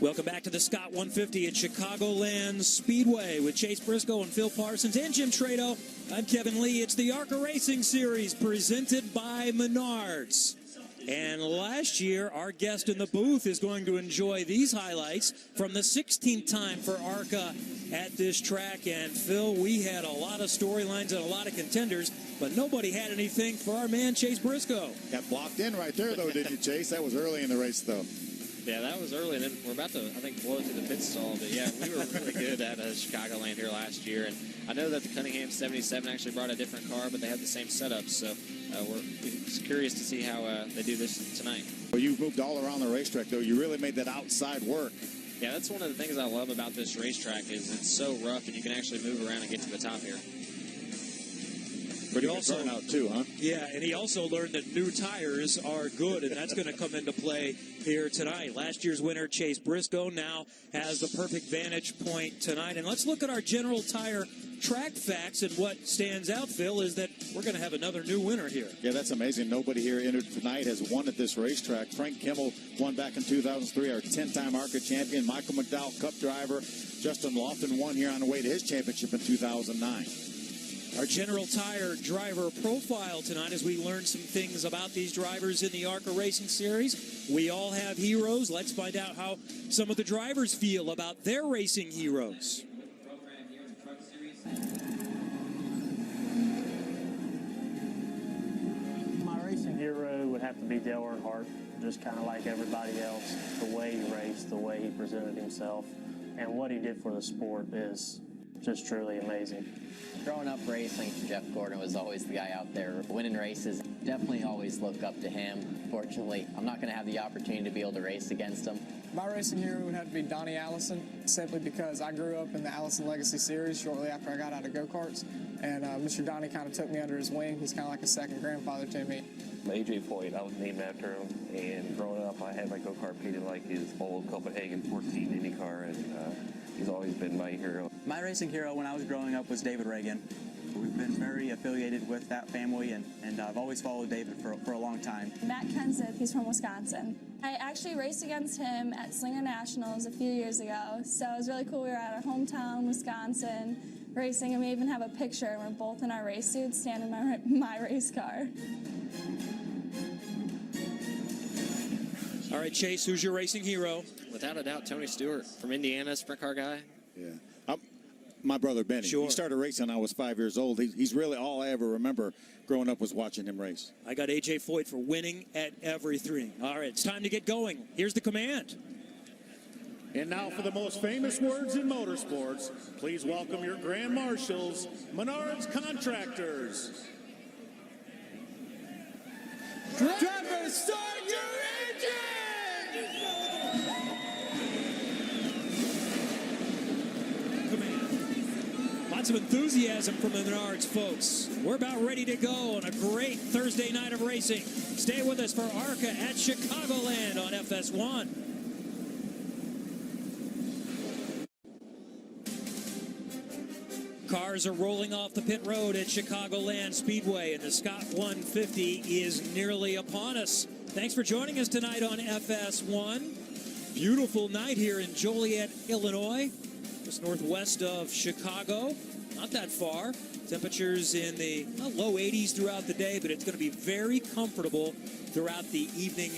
Welcome back to the Scott 150 at Chicagoland Speedway with Chase Briscoe and Phil Parsons and Jim Trado. I'm Kevin Lee. It's the ARCA Racing Series presented by Menards. And last year, our guest in the booth is going to enjoy these highlights from the 16th time for ARCA at this track. And Phil, we had a lot of storylines and a lot of contenders, but nobody had anything for our man Chase Briscoe. Got blocked in right there, though, didn't you, Chase? That was early in the race, though. Yeah, that was early, and then we're about to, I think, blow it to the pit stall. But yeah, we were really good at Chicagoland here last year, and I know that the Cunningham 77 actually brought a different car, but they had the same setup, so we're curious to see how they do this tonight. Well, you've moved all around the racetrack, though. You really made that outside work. Yeah, that's one of the things I love about this racetrack is it's so rough, and you can actually move around and get to the top here. Pretty good turnout, too, huh? Yeah, and he also learned that new tires are good, and that's going to come into play here tonight. Last year's winner, Chase Briscoe, now has the perfect vantage point tonight. And let's look at our General Tire track facts, and what stands out, Phil, is that we're going to have another new winner here. Yeah, that's amazing. Nobody here entered tonight has won at this racetrack. Frank Kimmel won back in 2003, our 10-time ARCA champion. Michael McDowell, Cup driver. Justin Lofton won here on the way to his championship in 2009. Our General Tire driver profile tonight as we learn some things about these drivers in the ARCA Racing Series. We all have heroes. Let's find out how some of the drivers feel about their racing heroes. My racing hero would have to be Dale Earnhardt, just kind of like everybody else. The way he raced, the way he presented himself, and what he did for the sport is just truly amazing. Growing up racing, Jeff Gordon was always the guy out there winning races. Definitely always look up to him. Fortunately, I'm not going to have the opportunity to be able to race against him. My racing hero would have to be Donnie Allison, simply because I grew up in the Allison Legacy Series shortly after I got out of go-karts, and Mr. Donnie kind of took me under his wing. He's kind of like a second grandfather to me. AJ Foyt, I was named after him, and growing up I had my go-kart painted like his old Copenhagen 14 Indy car, and he's always been my hero. My racing hero when I was growing up was David Reagan. We've been very affiliated with that family, and I've always followed David for a long time. Matt Kenseth, he's from Wisconsin. I actually raced against him at Slinger Nationals a few years ago, so it was really cool. We were at our hometown, Wisconsin, racing, and we even have a picture, and we're both in our race suits standing in my race car. All right, Chase, who's your racing hero? Without a doubt, Tony Stewart from Indiana, sprint car guy. Yeah. My brother Benny. Sure. He started racing when I was 5 years old. He's really all I ever remember growing up was watching him race. I got AJ Foyt for winning at everything. All right, it's time to get going. Here's the command. And now for the most famous words in motorsports, please welcome your Grand Marshals, Menards Contractors. Drivers, start your engine! Lots of enthusiasm from the Menards folks. We're about ready to go on a great Thursday night of racing. Stay with us for ARCA at Chicagoland on FS1. Cars are rolling off the pit road at Chicagoland Speedway, and the Scott 150 is nearly upon us. Thanks for joining us tonight on FS1. Beautiful night here in Joliet, Illinois, just northwest of Chicago. Not that far. Temperatures in the low 80s throughout the day, but it's going to be very comfortable throughout the evening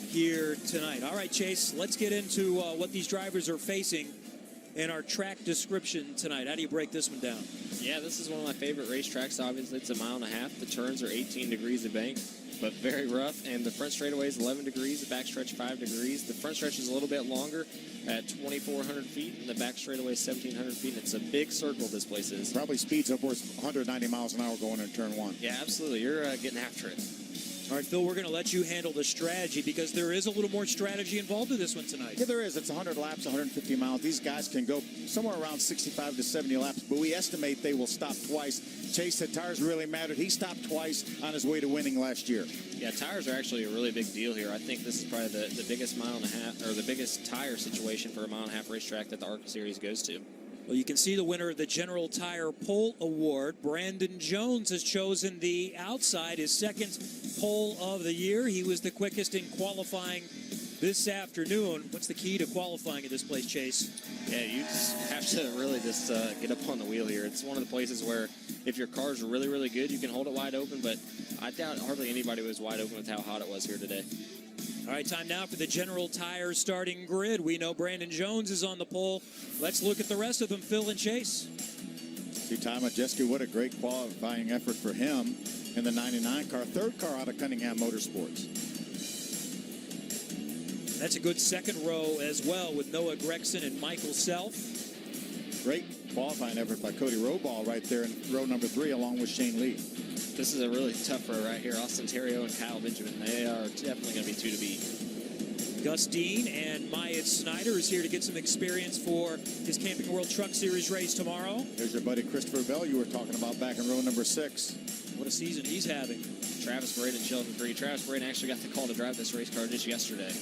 here tonight. All right, Chase, let's get into what these drivers are facing in our track description tonight. How do you break this one down? Yeah, this is one of my favorite racetracks. Obviously, it's a mile and a half. The turns are 18 degrees of bank, but very rough. And the front straightaway is 11 degrees, the back stretch 5 degrees. The front stretch is a little bit longer at 2,400 feet, and the back straightaway is 1,700 feet. And it's a big circle this place is. Probably speeds upwards 190 miles an hour going in turn one. Yeah, absolutely. You're getting after it. All right, Phil, we're going to let you handle the strategy because there is a little more strategy involved in this one tonight. Yeah, there is. It's 100 laps, 150 miles. These guys can go somewhere around 65 to 70 laps, but we estimate they will stop twice. Chase said tires really mattered. He stopped twice on his way to winning last year. Yeah, tires are actually a really big deal here. I think this is probably the biggest mile and a half, or the biggest tire situation for a mile and a half racetrack that the ARCA Series goes to. Well, you can see the winner of the General Tire Pole Award. Brandon Jones has chosen the outside, his second pole of the year. He was the quickest in qualifying this afternoon. What's the key to qualifying at this place, Chase? Yeah, you just have to really just get up on the wheel here. It's one of the places where if your car's really, really good, you can hold it wide open, but I doubt hardly anybody was wide open with how hot it was here today. All right, time now for the General Tire starting grid. We know Brandon Jones is on the pole. Let's look at the rest of them, Phil and Chase. See, Ty Majeski, what a great qualifying effort for him in the 99 car, third car out of Cunningham Motorsports. That's a good second row as well with Noah Gregson and Michael Self. Great qualifying effort by Cody Roball right there in row number 3 along with Shane Lee. This is a really tough row right here. Austin Terrio and Kyle Benjamin, they are definitely going to be 2 to beat. Gus Dean and Myatt Snyder is here to get some experience for his Camping World Truck Series race tomorrow. There's your buddy Christopher Bell you were talking about back in row number 6. What a season he's having. Travis Braden, Sheldon Creed. Travis Braden actually got the call to drive this race car just yesterday.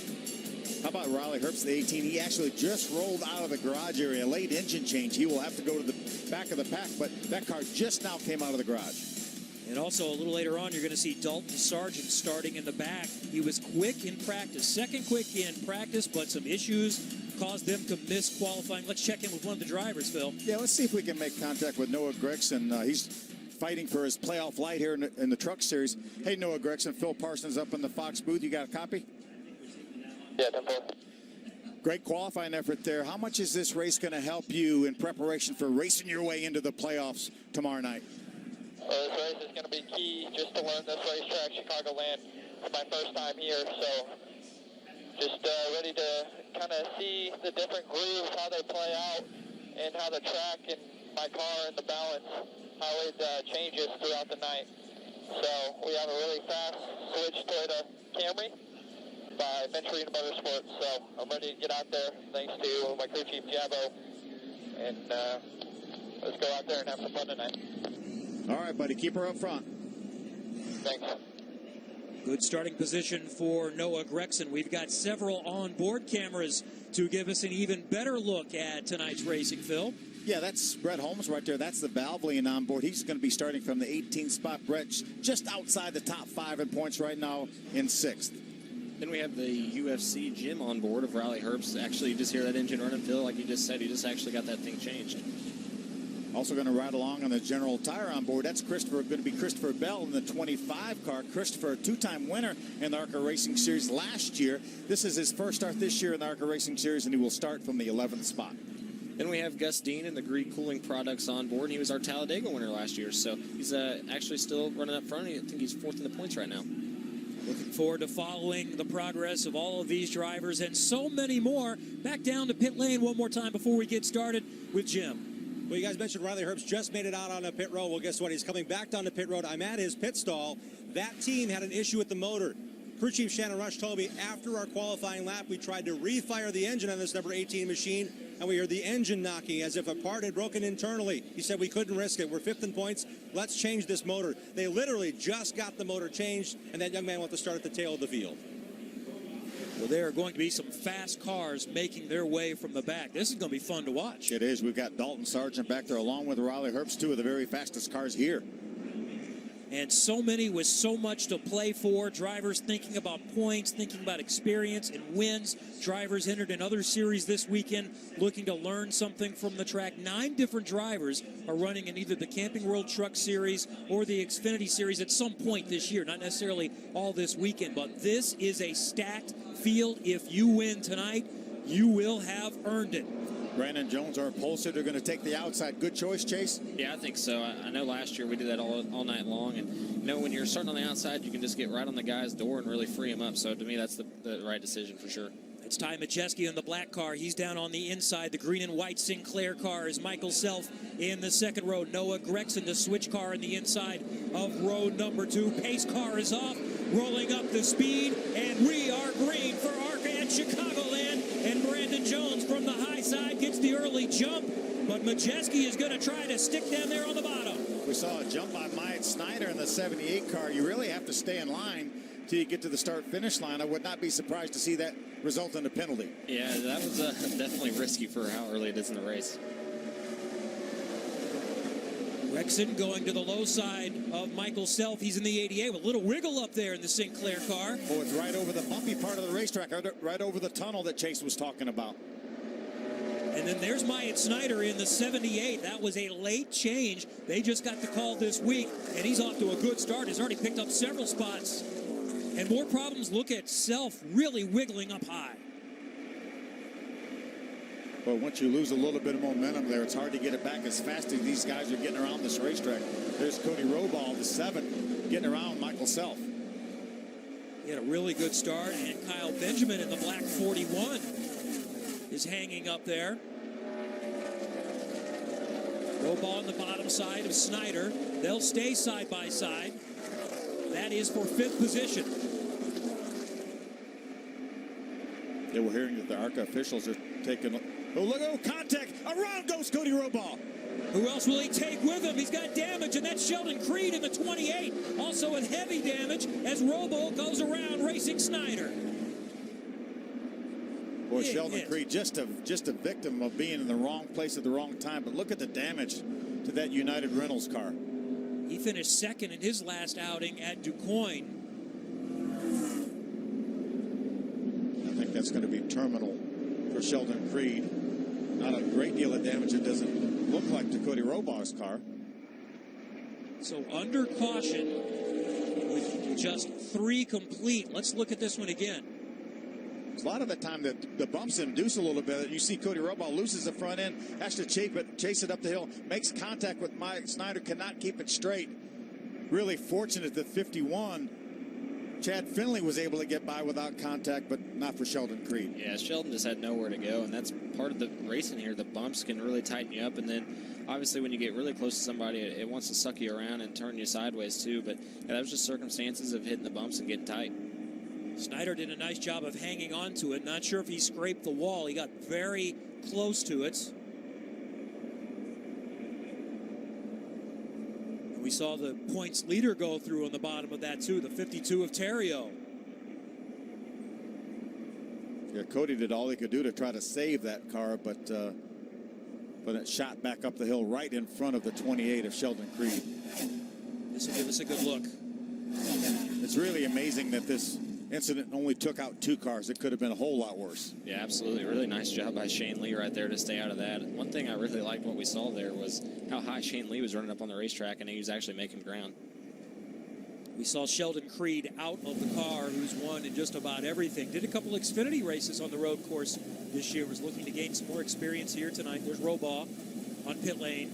How about Riley Herbst, the 18? He actually just rolled out of the garage area, late engine change. He will have to go to the back of the pack, but that car just now came out of the garage. And also a little later on, you're going to see Dalton Sargent starting in the back. He was quick in practice, second quick in practice, but some issues caused them to miss qualifying. Let's check in with one of the drivers, Phil. Yeah, let's see if we can make contact with Noah Gregson. He's fighting for his playoff light here in the Truck Series. Hey, Noah Gregson, Phil Parsons up in the Fox booth. You got a copy? Yeah, tempo. Great qualifying effort there. How much is this race going to help you in preparation for racing your way into the playoffs tomorrow night? This race is going to be key just to learn this racetrack, Chicagoland. It's my first time here, so just ready to kind of see the different grooves, how they play out, and how the track and my car and the balance, how it changes throughout the night. So we have a really fast switch Toyota Camry by Venturina Motorsports, so I'm ready to get out there thanks to my crew chief, Jabo, and let's go out there and have some fun tonight. All right, buddy, keep her up front. Thanks. Good starting position for Noah Gregson. We've got several onboard cameras to give us an even better look at tonight's racing, Phil. Yeah, that's Brett Holmes right there. That's the Valvoline on board. He's going to be starting from the 18th spot. Brett just outside the top 5 in points right now in 6th. Then we have the UFC Jim on board of Riley Herbst. Actually, you just hear that engine running, Phil, like you just said. He just actually got that thing changed. Also going to ride along on the General Tire on board. That's going to be Christopher Bell in the 25 car. Christopher, a 2-time winner in the ARCA Racing Series last year. This is his first start this year in the ARCA Racing Series, and he will start from the 11th spot. Then we have Gus Dean and the Greek Cooling Products on board. He was our Talladega winner last year, so he's actually still running up front. I think he's 4th in the points right now. Looking forward to following the progress of all of these drivers and so many more. Back down to pit lane one more time before we get started with Jim. Well, you guys mentioned Riley Herbst just made it out on a pit road. Well, guess what? He's coming back down the pit road. I'm at his pit stall. That team had an issue with the motor. Crew Chief Shannon Rush told me after our qualifying lap, we tried to refire the engine on this number 18 machine, and we heard the engine knocking as if a part had broken internally. He said we couldn't risk it. We're 5th in points. Let's change this motor. They literally just got the motor changed, and that young man went to start at the tail of the field. Well, there are going to be some fast cars making their way from the back. This is going to be fun to watch. It is. We've got Dalton Sargent back there along with Riley Herbst, 2 of the very fastest cars here. And so many with so much to play for. Drivers thinking about points, thinking about experience and wins. Drivers entered in other series this weekend looking to learn something from the track. 9 different drivers are running in either the Camping World Truck Series or the Xfinity Series at some point this year. Not necessarily all this weekend, but this is a stacked field. If you win tonight, you will have earned it. Brandon Jones, our upholsterer, are going to take the outside. Good choice, Chase? Yeah, I think so. I know last year we did that all night long. And, you know, when you're starting on the outside, you can just get right on the guy's door and really free him up. So, to me, that's the right decision for sure. It's Ty Majeski in the black car. He's down on the inside. The green and white Sinclair car is Michael Self in the second row. Noah Gregson, the switch car in the inside of row number 2. Pace car is off, rolling up the speed, and we are green for ARCA at Chicagoland. And Brandon Jones from the high side gets the early jump, but Majeski is going to try to stick down there on the bottom. We saw a jump by Myatt Snyder in the 78 car. You really have to stay in line till you get to the start-finish line. I would not be surprised to see that result in a penalty. Yeah, that was definitely risky for how early it is in the race. Gregson going to the low side of Michael Self. He's in the 88 with a little wiggle up there in the Sinclair car. Oh, it's right over the bumpy part of the racetrack, right over the tunnel that Chase was talking about. And then there's Myatt Snider in the 78. That was a late change. They just got the call this week, and he's off to a good start. He's already picked up several spots. And more problems. Look at Self really wiggling up high. But once you lose a little bit of momentum there, it's hard to get it back as fast as these guys are getting around this racetrack. There's Cody Rohbal, the 7, getting around Michael Self. He had a really good start, and Kyle Benjamin in the black 41 is hanging up there. Rohbal on the bottom side of Snider. They'll stay side by side. That is for 5th position. Yeah, we're hearing that the ARCA officials are taking... Oh, look, oh, contact. Around goes Cody Rohbal. Who else will he take with him? He's got damage, and that's Sheldon Creed in the 28. Also with heavy damage as Rohbal goes around racing Snider. Boy, Sheldon Creed, just a victim of being in the wrong place at the wrong time. But look at the damage to that United Rentals car. He finished second in his last outing at DuQuoin. I think that's going to be terminal for Sheldon Creed. Not a great deal of damage. It doesn't look like to Cody Rohbal's car. So under caution with just 3 complete. Let's look at this one again. A lot of the time the bumps induce a little bit. You see Cody Rohbal loses the front end, has to chase it up the hill, makes contact with Myatt Snider, cannot keep it straight. Really fortunate that 51, Chad Finley was able to get by without contact, but not for Sheldon Creed. Yeah, Sheldon just had nowhere to go, and that's part of the racing here. The bumps can really tighten you up, and then obviously when you get really close to somebody, it wants to suck you around and turn you sideways too. But yeah, that was just circumstances of hitting the bumps and getting tight. Snider did a nice job of hanging on to it. Not sure if he scraped the wall. He got very close to it. We saw the points leader go through on the bottom of that too, the 52 of Terrio. Yeah, Cody did all he could do to try to save that car, but it shot back up the hill right in front of the 28 of Sheldon Creed. This will give us a good look. It's really amazing that this incident only took out 2 cars. It could have been a whole lot worse. Yeah, absolutely. Really nice job by Shane Lee right there to stay out of that. One thing I really liked what we saw there was how high Shane Lee was running up on the racetrack, and he was actually making ground. We saw Sheldon Creed out of the car, who's won in just about everything. Did a couple Xfinity races on the road course this year. Was looking to gain some more experience here tonight. There's Rohbal on pit lane.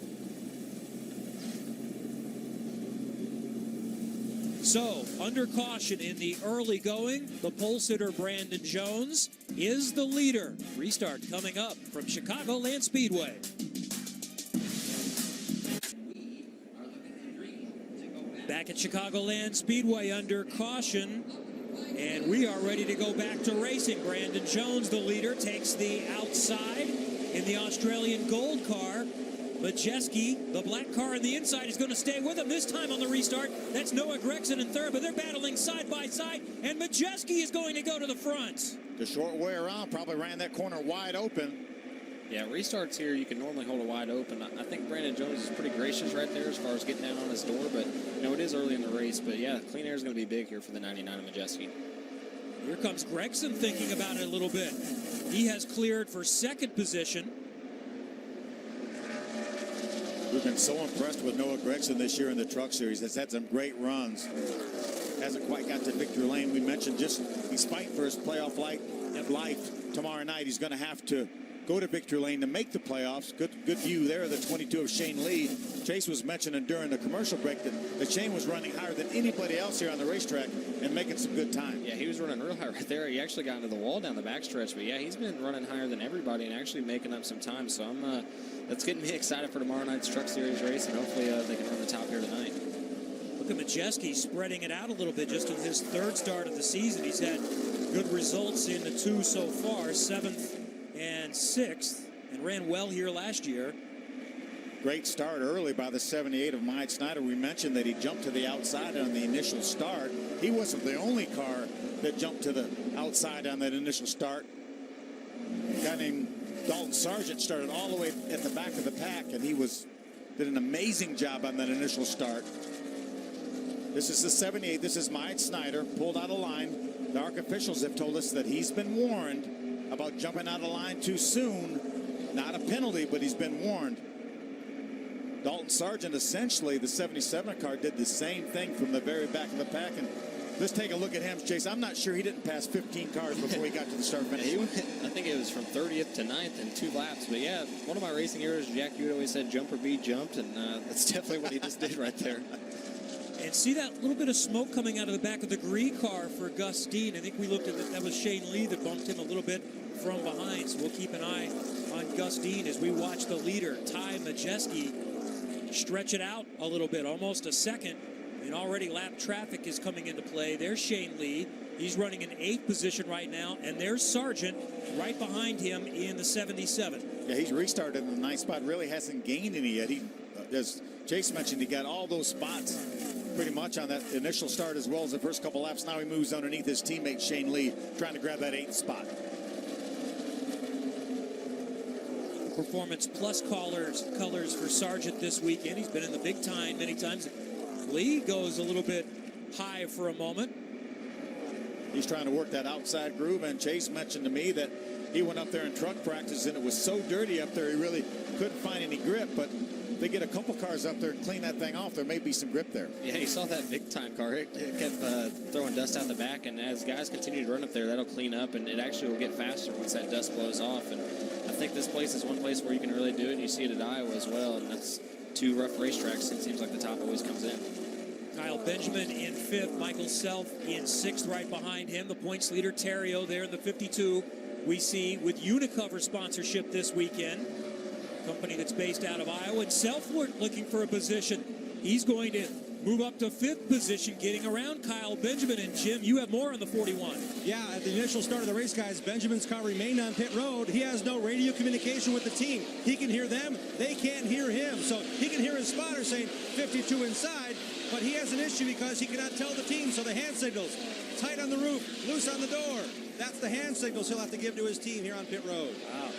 So, under caution in the early going, the pole sitter Brandon Jones is the leader. Restart coming up from Chicagoland Speedway. Back at Chicagoland Speedway under caution, and we are ready to go back to racing. Brandon Jones, the leader, takes the outside in the Australian Gold car. Majeski, the black car on the inside, is going to stay with him this time on the restart. That's Noah Gregson in third, but they're battling side by side, and Majeski is going to go to the front. The short way around probably ran that corner wide open. Yeah, restarts here, you can normally hold it wide open. I think Brandon Jones is pretty gracious right there as far as getting down on his door, but you know, it is early in the race. But yeah, clean air is going to be big here for the 99 of Majeski. Here comes Gregson thinking about it a little bit. He has cleared for second position. We've been so impressed with Noah Gregson this year in the Truck Series. Has had some great runs. Hasn't quite got to victory lane. We mentioned just he's fighting for his playoff life tomorrow night. He's going to have to go to victory lane to make the playoffs. Good view there of the 22 of Shane Lee. Chase was mentioning during the commercial break that Shane was running higher than anybody else here on the racetrack and making some good time. Yeah, he was running real high right there. He actually got into the wall down the backstretch, but yeah, he's been running higher than everybody and actually making up some time. So that's getting me excited for tomorrow night's Truck Series race, and hopefully they can run the top here tonight. Look at Majeski spreading it out a little bit just in his third start of the season. He's had good results in the 2 so far, 7th and 6th, and ran well here last year. Great start early by the 78 of Myatt Snider. We mentioned that he jumped to the outside on the initial start. He wasn't the only car that jumped to the outside on that initial start. A guy named Dalton Sargent started all the way at the back of the pack, and he was did an amazing job on that initial start. This is the 78. This is Myatt Snider, pulled out of line. The ARC officials have told us that he's been warned about jumping out of line too soon. Not a penalty, but he's been warned. Dalton Sargent, essentially, the 77 car, did the same thing from the very back of the pack. And let's take a look at him, Chase. I'm not sure he didn't pass 15 cars before he got to the start finish. Yeah, I think it was from 30th to 9th in 2 laps. But yeah, one of my racing heroes, Jack Hewitt, always said jump or be jumped, and that's definitely what he just did right there. And see that little bit of smoke coming out of the back of the green car for Gus Dean. I think we looked at it. That was Shane Lee that bumped him a little bit from behind. So we'll keep an eye on Gus Dean as we watch the leader, Ty Majeski, stretch it out a little bit, almost a second. And already lap traffic is coming into play. There's Shane Lee. He's running in 8th position right now. And there's Sargent right behind him in the 77. Yeah, he's restarted in the 9th spot. Really hasn't gained any yet. He, as Chase mentioned, he got all those spots pretty much on that initial start as well as the first couple laps. Now he moves underneath his teammate Shane Lee, trying to grab that 8th spot. Performance Plus colors for Sargent this weekend. He's been in the big time many times. Lee goes a little bit high for a moment. He's trying to work that outside groove, and Chase mentioned to me that he went up there in truck practice and it was so dirty up there he really couldn't find any grip, but if they get a couple cars up there and clean that thing off, there may be some grip there. Yeah, you saw that big time car. It kept throwing dust out the back, and as guys continue to run up there, that'll clean up, and it actually will get faster once that dust blows off. And I think this place is one place where you can really do it, and you see it at Iowa as well, and that's 2 rough racetracks. It seems like the top always comes in. Kyle Benjamin in 5th, Michael Self in 6th right behind him. The points leader, Terrio, there in the 52. We see with Unicover sponsorship this weekend. Company that's based out of Iowa. And Selfward looking for a position. He's going to move up to 5th position, getting around Kyle Benjamin. And Jim, you have more on the 41. Yeah, at the initial start of the race, guys, Benjamin's car remained on pit road. He has no radio communication with the team. He can hear them. They can't hear him. So he can hear his spotter saying 52 inside, but he has an issue because he cannot tell the team. So the hand signals, tight on the roof, loose on the door. That's the hand signals he'll have to give to his team here on pit road. Wow.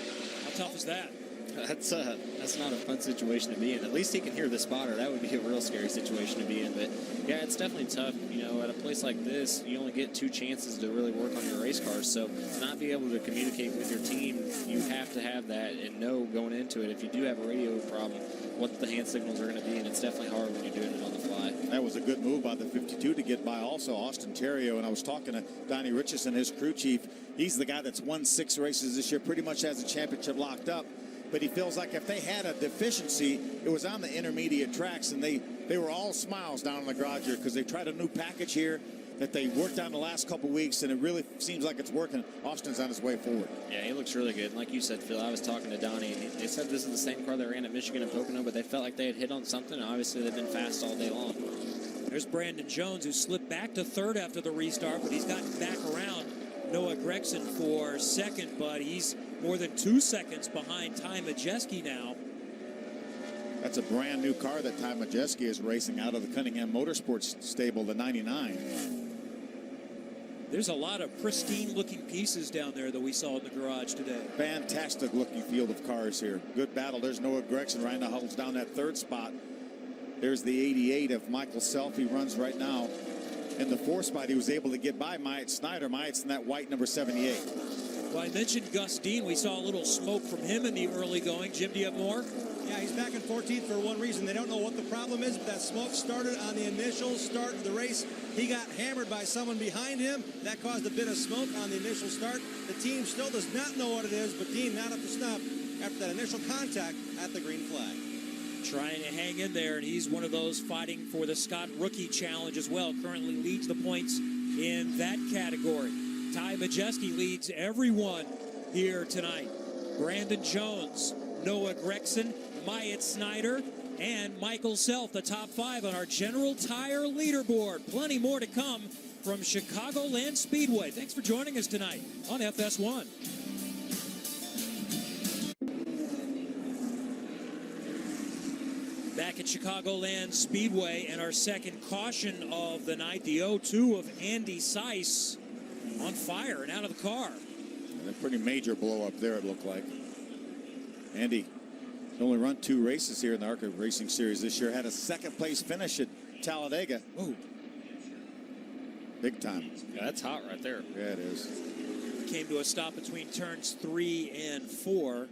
How tough is that? That's not a fun situation to be in. At least he can hear the spotter. That would be a real scary situation to be in. But yeah, it's definitely tough. You know, at a place like this, you only get 2 chances to really work on your race cars. So to not be able to communicate with your team, you have to have that and know going into it, if you do have a radio problem, what the hand signals are going to be. And it's definitely hard when you're doing it on the fly. That was a good move by the 52 to get by also Austin Terrio. And I was talking to Donnie Richardson, his crew chief. He's the guy that's won 6 races this year, pretty much has the championship locked up. But he feels like if they had a deficiency, it was on the intermediate tracks, and they were all smiles down in the garage here because they tried a new package here that they worked on the last couple weeks, and it really seems like it's working. Austin's on his way forward. Yeah, he looks really good. And like you said, Phil, I was talking to Donnie, and they said this is the same car they ran at Michigan and Pocono, but they felt like they had hit on something, and obviously they've been fast all day long. There's Brandon Jones, who slipped back to 3rd after the restart, but he's gotten back around Noah Gregson for 2nd, but he's more than 2 seconds behind Ty Majeski now. That's a brand new car that Ty Majeski is racing out of the Cunningham Motorsports stable, the 99. There's a lot of pristine looking pieces down there that we saw in the garage today. Fantastic looking field of cars here. Good battle. There's Noah Gregson right now, holds down that 3rd spot. There's the 88 of Michael Self. He runs right now. In the 4th spot, he was able to get by Myatt Snider. Myatt's in that white number 78. Well, I mentioned Gus Dean. We saw a little smoke from him in the early going. Jim, do you have more? Yeah, he's back in 14th for one reason. They don't know what the problem is, but that smoke started on the initial start of the race. He got hammered by someone behind him. That caused a bit of smoke on the initial start. The team still does not know what it is, but Dean not up to snuff after that initial contact at the green flag. Trying to hang in there, and he's one of those fighting for the Scott Rookie Challenge as well. Currently leads the points in that category. Ty Majeski leads everyone here tonight. Brandon Jones, Noah Gregson, Myatt Snider, and Michael Self, the top 5 on our General Tire leaderboard. Plenty more to come from Chicagoland Speedway. Thanks for joining us tonight on FS1. Back at Chicagoland Speedway, and our second caution of the night, the 0-2 of Andy Seiss on fire and out of the car. A pretty major blow up there, it looked like. Andy Only run 2 races here in the ARCA Racing Series this year. Had a second-place finish at Talladega. Ooh. Big time. Yeah, that's hot right there. Yeah, it is. Came to a stop between turns 3 and 4.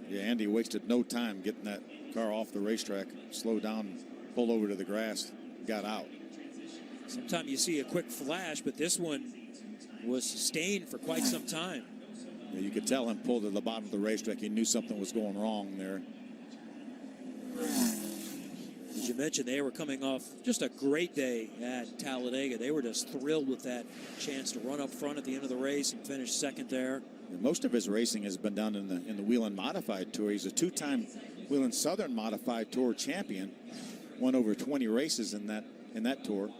Yeah, Andy wasted no time getting that car off the racetrack. Slowed down, pulled over to the grass, got out. Sometimes you see a quick flash, but this one was sustained for quite some time. Yeah, you could tell him pulled to the bottom of the racetrack. He knew something was going wrong there. As you mentioned, they were coming off just a great day at Talladega. They were just thrilled with that chance to run up front at the end of the race and finish second there. And most of his racing has been done in the Whelen Modified Tour. He's a 2-time Whelen Southern Modified Tour champion. Won over 20 races in that tour.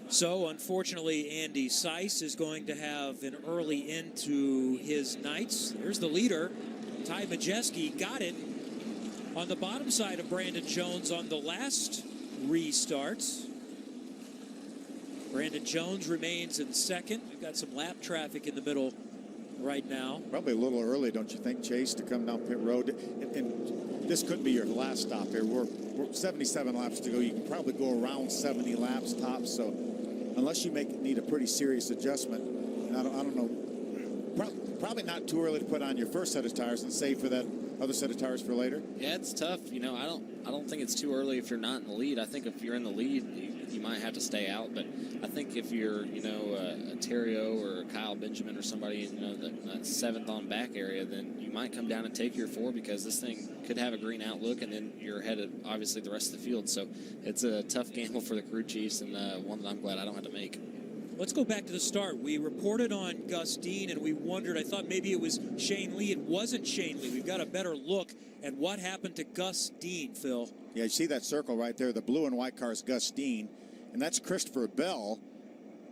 So, unfortunately, Andy Seiss is going to have an early end to his nights. There's the leader. Ty Majeski got it on the bottom side of Brandon Jones on the last restart. Brandon Jones remains in second. We've got some lap traffic in the middle right now. Probably a little early, don't you think, Chase, to come down pit road? And this could be your last stop here. We're 77 laps to go. You can probably go around 70 laps tops. So unless you need a pretty serious adjustment, I don't know. Probably not too early to put on your first set of tires and save for that other set of tires for later. Yeah, it's tough. You know, I don't think it's too early if you're not in the lead. I think if you're in the lead, you might have to stay out. But I think if you're, a Terrio or a Kyle Benjamin or somebody, that 7th on back area, then you might come down and take your 4 because this thing could have a green outlook, and then you're ahead of, obviously, the rest of the field. So it's a tough gamble for the crew chiefs, and one that I'm glad I don't have to make. Let's go back to the start. We reported on Gus Dean, and we wondered, I thought maybe it was Shane Lee. It wasn't Shane Lee. We've got a better look at what happened to Gus Dean, Phil. Yeah, you see that circle right there. The blue and white car is Gus Dean, and that's Christopher Bell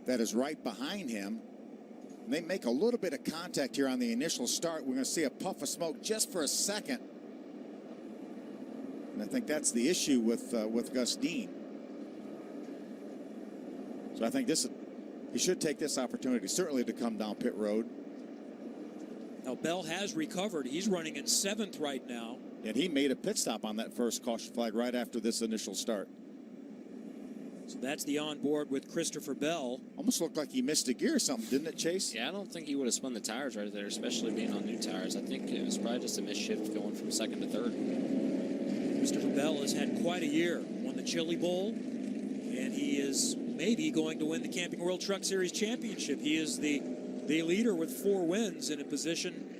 that is right behind him. And they make a little bit of contact here on the initial start. We're going to see a puff of smoke just for a second. And I think that's the issue with Gus Dean. So I think he should take this opportunity, certainly, to come down pit road. Now, Bell has recovered. He's running in 7th right now. And he made a pit stop on that first caution flag right after this initial start. So that's the onboard with Christopher Bell. Almost looked like he missed a gear or something, didn't it, Chase? Yeah, I don't think he would have spun the tires right there, especially being on new tires. I think it was probably just a misshift going from 2nd to 3rd. Christopher Bell has had quite a year. Won the Chili Bowl, and he is maybe going to win the Camping World Truck Series Championship. He is the leader with 4 wins, in a position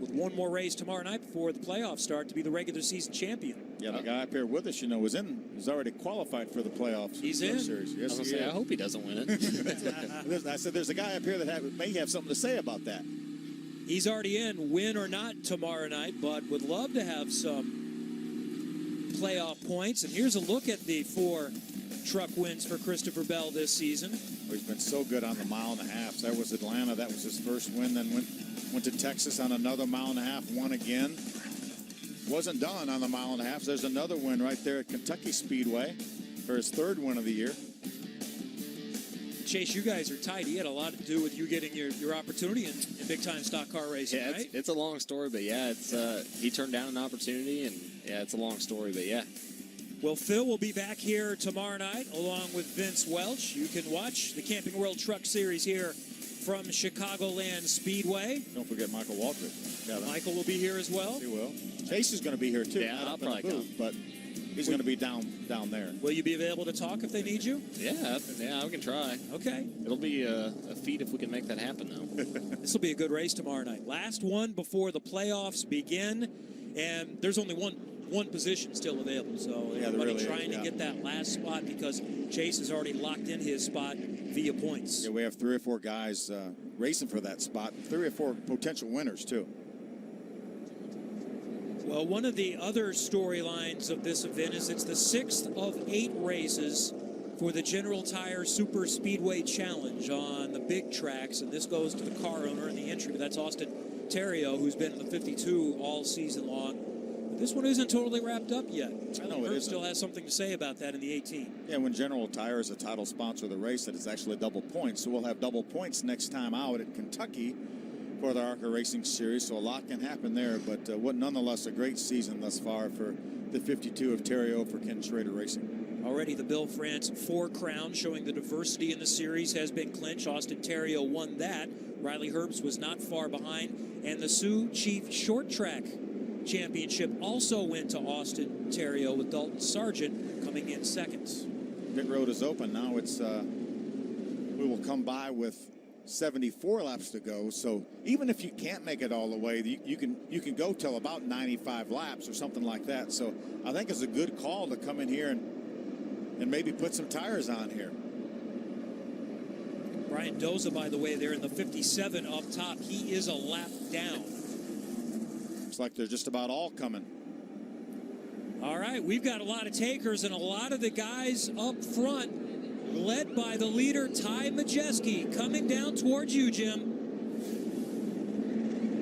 with one more race tomorrow night before the playoffs start to be the regular season champion. Yeah, the guy up here with us, is already qualified for the playoffs. He's in. Series. Yes, he is. I hope he doesn't win it. I said there's a guy up here that may have something to say about that. He's already in, win or not tomorrow night, but would love to have some playoff points. And here's a look at the 4 truck wins for Christopher Bell this season. Well, he's been so good on the 1.5 miles. That was Atlanta. That was his first win. Then went to Texas on another 1.5 miles, won again. Wasn't done on the 1.5 miles. There's another win right there at Kentucky Speedway for his 3rd win of the year. Chase, you guys are tight. He had a lot to do with you getting your opportunity in big-time stock car racing, yeah, right? It's a long story, but yeah, it's he turned down an opportunity, and yeah, it's a long story, but yeah. Well, Phil will be back here tomorrow night along with Vince Welch. You can watch the Camping World Truck Series here from Chicagoland Speedway. Don't forget Michael Waltrip. Michael will be here as well. He will. Chase is going to be here too. Yeah, I'll probably come. But he's going to be down there. Will you be available to talk if they need you? Yeah, we can try. Okay. It'll be a feat if we can make that happen, though. This will be a good race tomorrow night. Last one before the playoffs begin, and there's only one position still available. So everybody trying to get that last spot because Chase has already locked in his spot via points. Yeah, we have 3 or 4 guys racing for that spot. 3 or 4 potential winners too. Well, one of the other storylines of this event is it's the 6th of 8 races for the General Tire Super Speedway Challenge on the big tracks, and this goes to the car owner in the entry. That's Austin Terrio, who's been in the 52 all season long. But this one isn't totally wrapped up yet. I know it isn't. Still has something to say about that in the 18. Yeah, when General Tire is a title sponsor of the race, that is actually double points. So we'll have double points next time out at Kentucky for the ARCA Racing Series, so a lot can happen there. But nonetheless, a great season thus far for the 52 of Terrio for Ken Schrader Racing. Already the Bill France 4 crown, showing the diversity in the series, has been clinched. Austin Terrio won that. Riley Herbst was not far behind. And the Sioux Chief Short Track Championship also went to Austin Terrio, with Dalton Sargent coming in second. Pit road is open now. It's we will come by with 74 laps to go. So even if you can't make it all the way, you can go till about 95 laps or something like that. So I think it's a good call to come in here and maybe put some tires on here. Brian Doza, by the way, there in the 57 up top. He is a lap down. Looks like they're just about all coming. All right, we've got a lot of takers, and a lot of the guys up front, led by the leader, Ty Majeski, coming down towards you, Jim.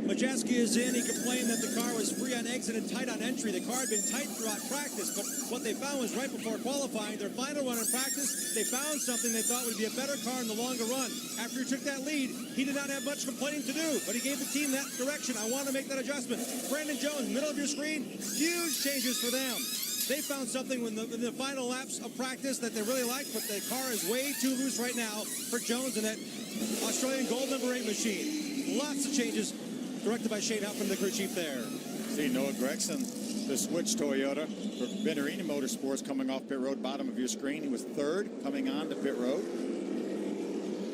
Majeski is in. He complained that the car was free on exit and tight on entry. The car had been tight throughout practice, but what they found was right before qualifying, their final run in practice, they found something they thought would be a better car in the longer run. After he took that lead, he did not have much complaining to do, but he gave the team that direction. I want to make that adjustment. Brandon Jones, middle of your screen, huge changes for them. They found something in the final laps of practice that they really liked, but the car is way too loose right now for Jones and that Australian Gold number 8 machine. Lots of changes directed by Shane Huffman, the crew chief there. See Noah Gregson, the switch Toyota for Venturini Motorsports, coming off pit road, bottom of your screen. He was third coming on to pit road.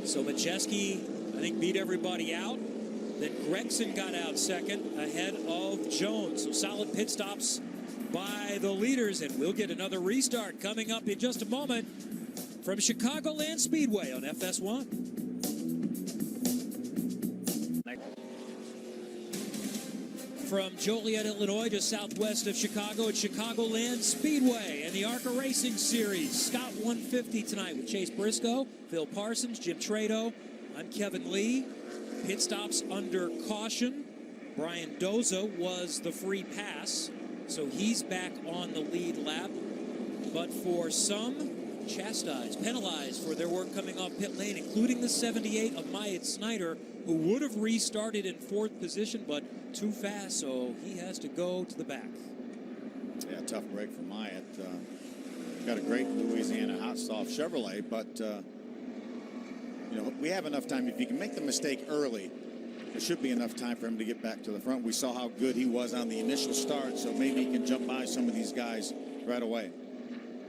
So Majeski, I think, beat everybody out. Then Gregson got out second ahead of Jones. So solid pit stops by the leaders, and we'll get another restart coming up in just a moment from Chicagoland Speedway on FS1. From Joliet, Illinois, just southwest of Chicago at Chicagoland Speedway and the ARCA Racing Series. Scott 150 tonight with Chase Briscoe, Phil Parsons, Jim Trado. I'm Kevin Lee. Pit stops under caution. Brian Doza was the free pass, so he's back on the lead lap. But for some, chastised, penalized for their work coming off pit lane, including the 78 of Myatt Snyder, who would have restarted in 4th position, but too fast, so he has to go to the back. Yeah, tough break for Myatt. Got a great Louisiana hot soft Chevrolet, but you know, we have enough time. If you can make the mistake early, there should be enough time for him to get back to the front. We saw how good he was on the initial start, so maybe he can jump by some of these guys right away.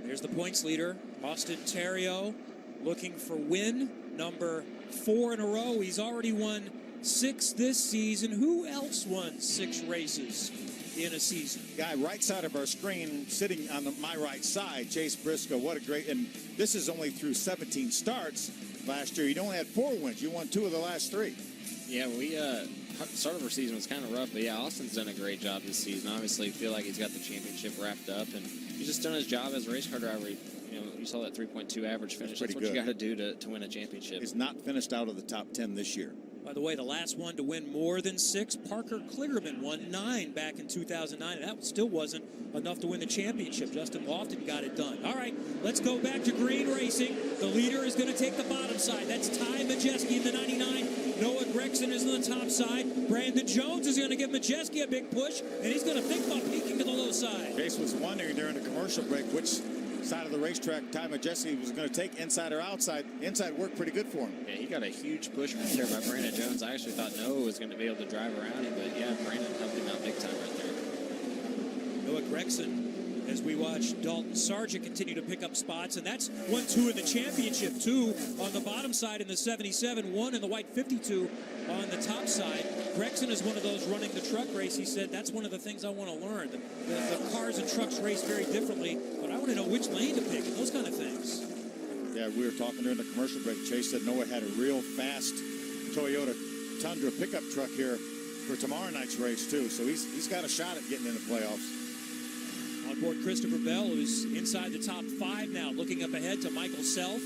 There's the points leader, Austin Terrio, looking for win number 4 in a row. He's already won 6 this season. Who else won 6 races in a season? Guy right side of our screen, sitting on my right side, Chase Briscoe. What a great, and this is only through 17 starts last year. You only had 4 wins. You won 2 of the last 3. Yeah, we start of our season was kind of rough, but yeah, Austin's done a great job this season. Obviously, feel like he's got the championship wrapped up, and he's just done his job as a race car driver. You know, you saw that 3.2 average finish. That's what you got to do to win a championship. He's not finished out of the top 10 this year. By the way, the last one to win more than 6, Parker Kligerman won 9 back in 2009, and that still wasn't enough to win the championship. Justin Lofton got it done. All right, let's go back to green racing. The leader is going to take the bottom side. That's Ty Majeski in the 99. Noah Gregson is on the top side. Brandon Jones is going to give Majeski a big push, and he's going to think about peeking to the low side. Chase was wondering during the commercial break which side of the racetrack Ty Majeski was going to take, inside or outside. Inside worked pretty good for him. Yeah, he got a huge push right there by Brandon Jones. I actually thought Noah was going to be able to drive around him, but yeah, Brandon helped him out big time right there. Noah Gregson, as we watch Dalton Sargent continue to pick up spots, and that's 1-2 in the championship, 2 on the bottom side in the 77, 1 in the white 52 on the top side. Gregson is one of those running the truck race. He said, that's one of the things I want to learn. The cars and trucks race very differently, but I want to know which lane to pick and those kind of things. Yeah, we were talking during the commercial break. Chase said Noah had a real fast Toyota Tundra pickup truck here for tomorrow night's race, too. So he's got a shot at getting in the playoffs. On board Christopher Bell, who's inside the top 5 now, looking up ahead to Michael Self.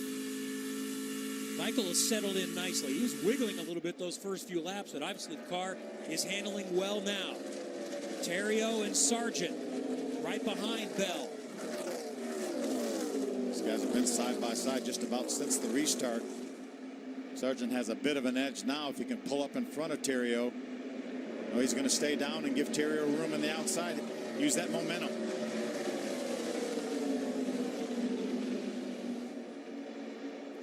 Michael has settled in nicely. He was wiggling a little bit those first few laps, but obviously the car is handling well now. Terrio and Sargent right behind Bell. These guys have been side by side just about since the restart. Sargent has a bit of an edge now if he can pull up in front of Theriot. Oh, he's going to stay down and give Theriot room on the outside. Use that momentum.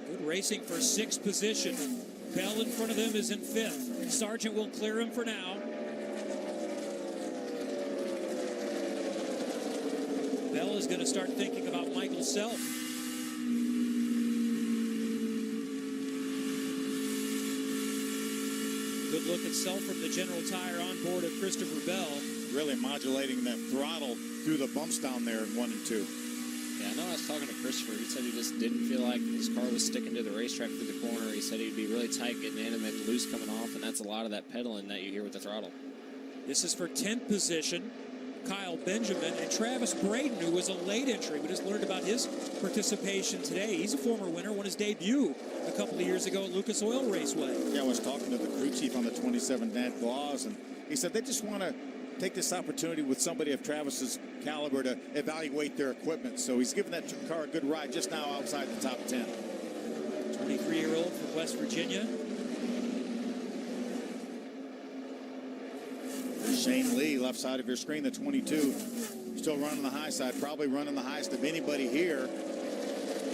Good racing for 6th position. Bell in front of them is in 5th. Sargent will clear him for now. Bell is going to start thinking about Michael Self. Good look at Self from the General Tire on board of Christopher Bell. Really modulating that throttle through the bumps down there in 1 and 2. Yeah, I know I was talking to Christopher. He said he just didn't feel like his car was sticking to the racetrack through the corner. He said he'd be really tight getting in and then loose coming off, and that's a lot of that pedaling that you hear with the throttle. This is for 10th position. Kyle Benjamin and Travis Braden, who was a late entry. We just learned about his participation today. He's a former winner, won his debut a couple of years ago at Lucas Oil Raceway. Yeah, I was talking to the crew chief on the 27, Dan Claus, and he said they just want to take this opportunity with somebody of Travis's caliber to evaluate their equipment. So he's giving that car a good ride just now outside the top 10. 23-year-old from West Virginia. Shane Lee, left side of your screen, the 22. Still running the high side, probably running the highest of anybody here.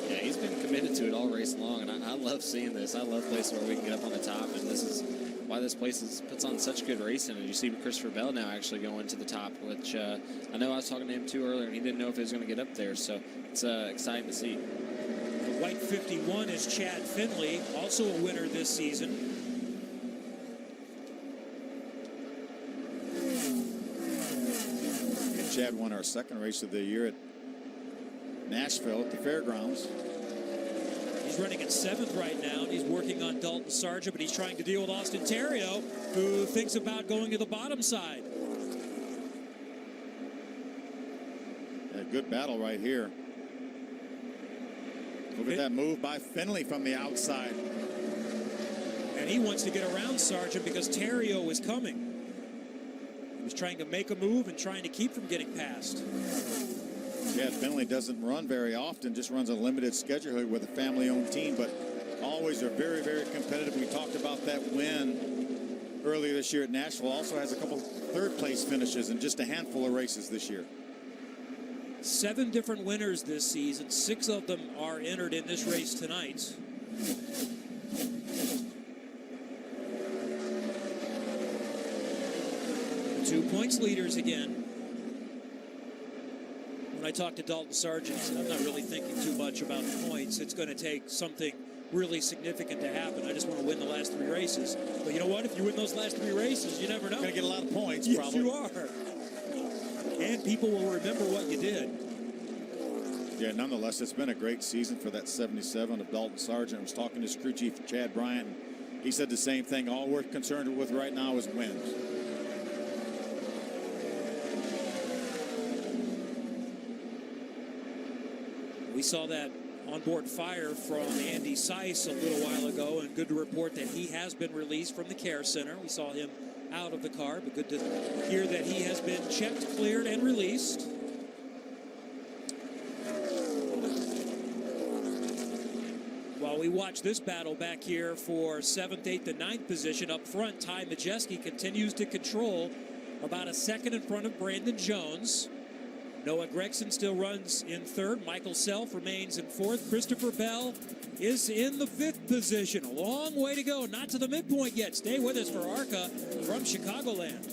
Yeah, he's been committed to it all race long, and I love seeing this. I love places where we can get up on the top, and this is why this place puts on such good racing. And you see Christopher Bell now actually going to the top, which I know I was talking to him too earlier, and he didn't know if he was going to get up there, so it's exciting to see. The white 51 is Chad Finley, also a winner this season. Chad won our second race of the year at Nashville at the fairgrounds. He's running at 7th right now, and he's working on Dalton Sargent, but he's trying to deal with Austin Theriot, who thinks about going to the bottom side. A good battle right here. Look at that move by Finley from the outside. And he wants to get around Sargent because Theriot is coming. He was trying to make a move and trying to keep from getting past. Yeah, Finley doesn't run very often, just runs a limited schedule with a family-owned team, but always are very, very competitive. We talked about that win earlier this year at Nashville. Also has a couple third-place finishes in just a handful of races this year. 7 different winners this season. 6 of them are entered in this race tonight. The 2 points leaders again. When I talk to Dalton Sargent, I'm not really thinking too much about points. It's going to take something really significant to happen. I just want to win the last 3 races. But you know what? If you win those last 3 races, you never know. You're going to get a lot of points, yes, probably. You are. And people will remember what you did. Yeah, nonetheless, it's been a great season for that 77 of Dalton Sargent. I was talking to his crew chief, Chad Bryant. He said the same thing. All we're concerned with right now is wins. We saw that onboard fire from Andy Seiss a little while ago, and good to report that he has been released from the care center. We saw him out of the car, but good to hear that he has been checked, cleared, and released. While we watch this battle back here for 7th, 8th, and 9th position up front, Ty Majeski continues to control about a second in front of Brandon Jones. Noah Gregson still runs in 3rd. Michael Self remains in 4th. Christopher Bell is in the 5th position. A long way to go. Not to the midpoint yet. Stay with us for ARCA from Chicagoland.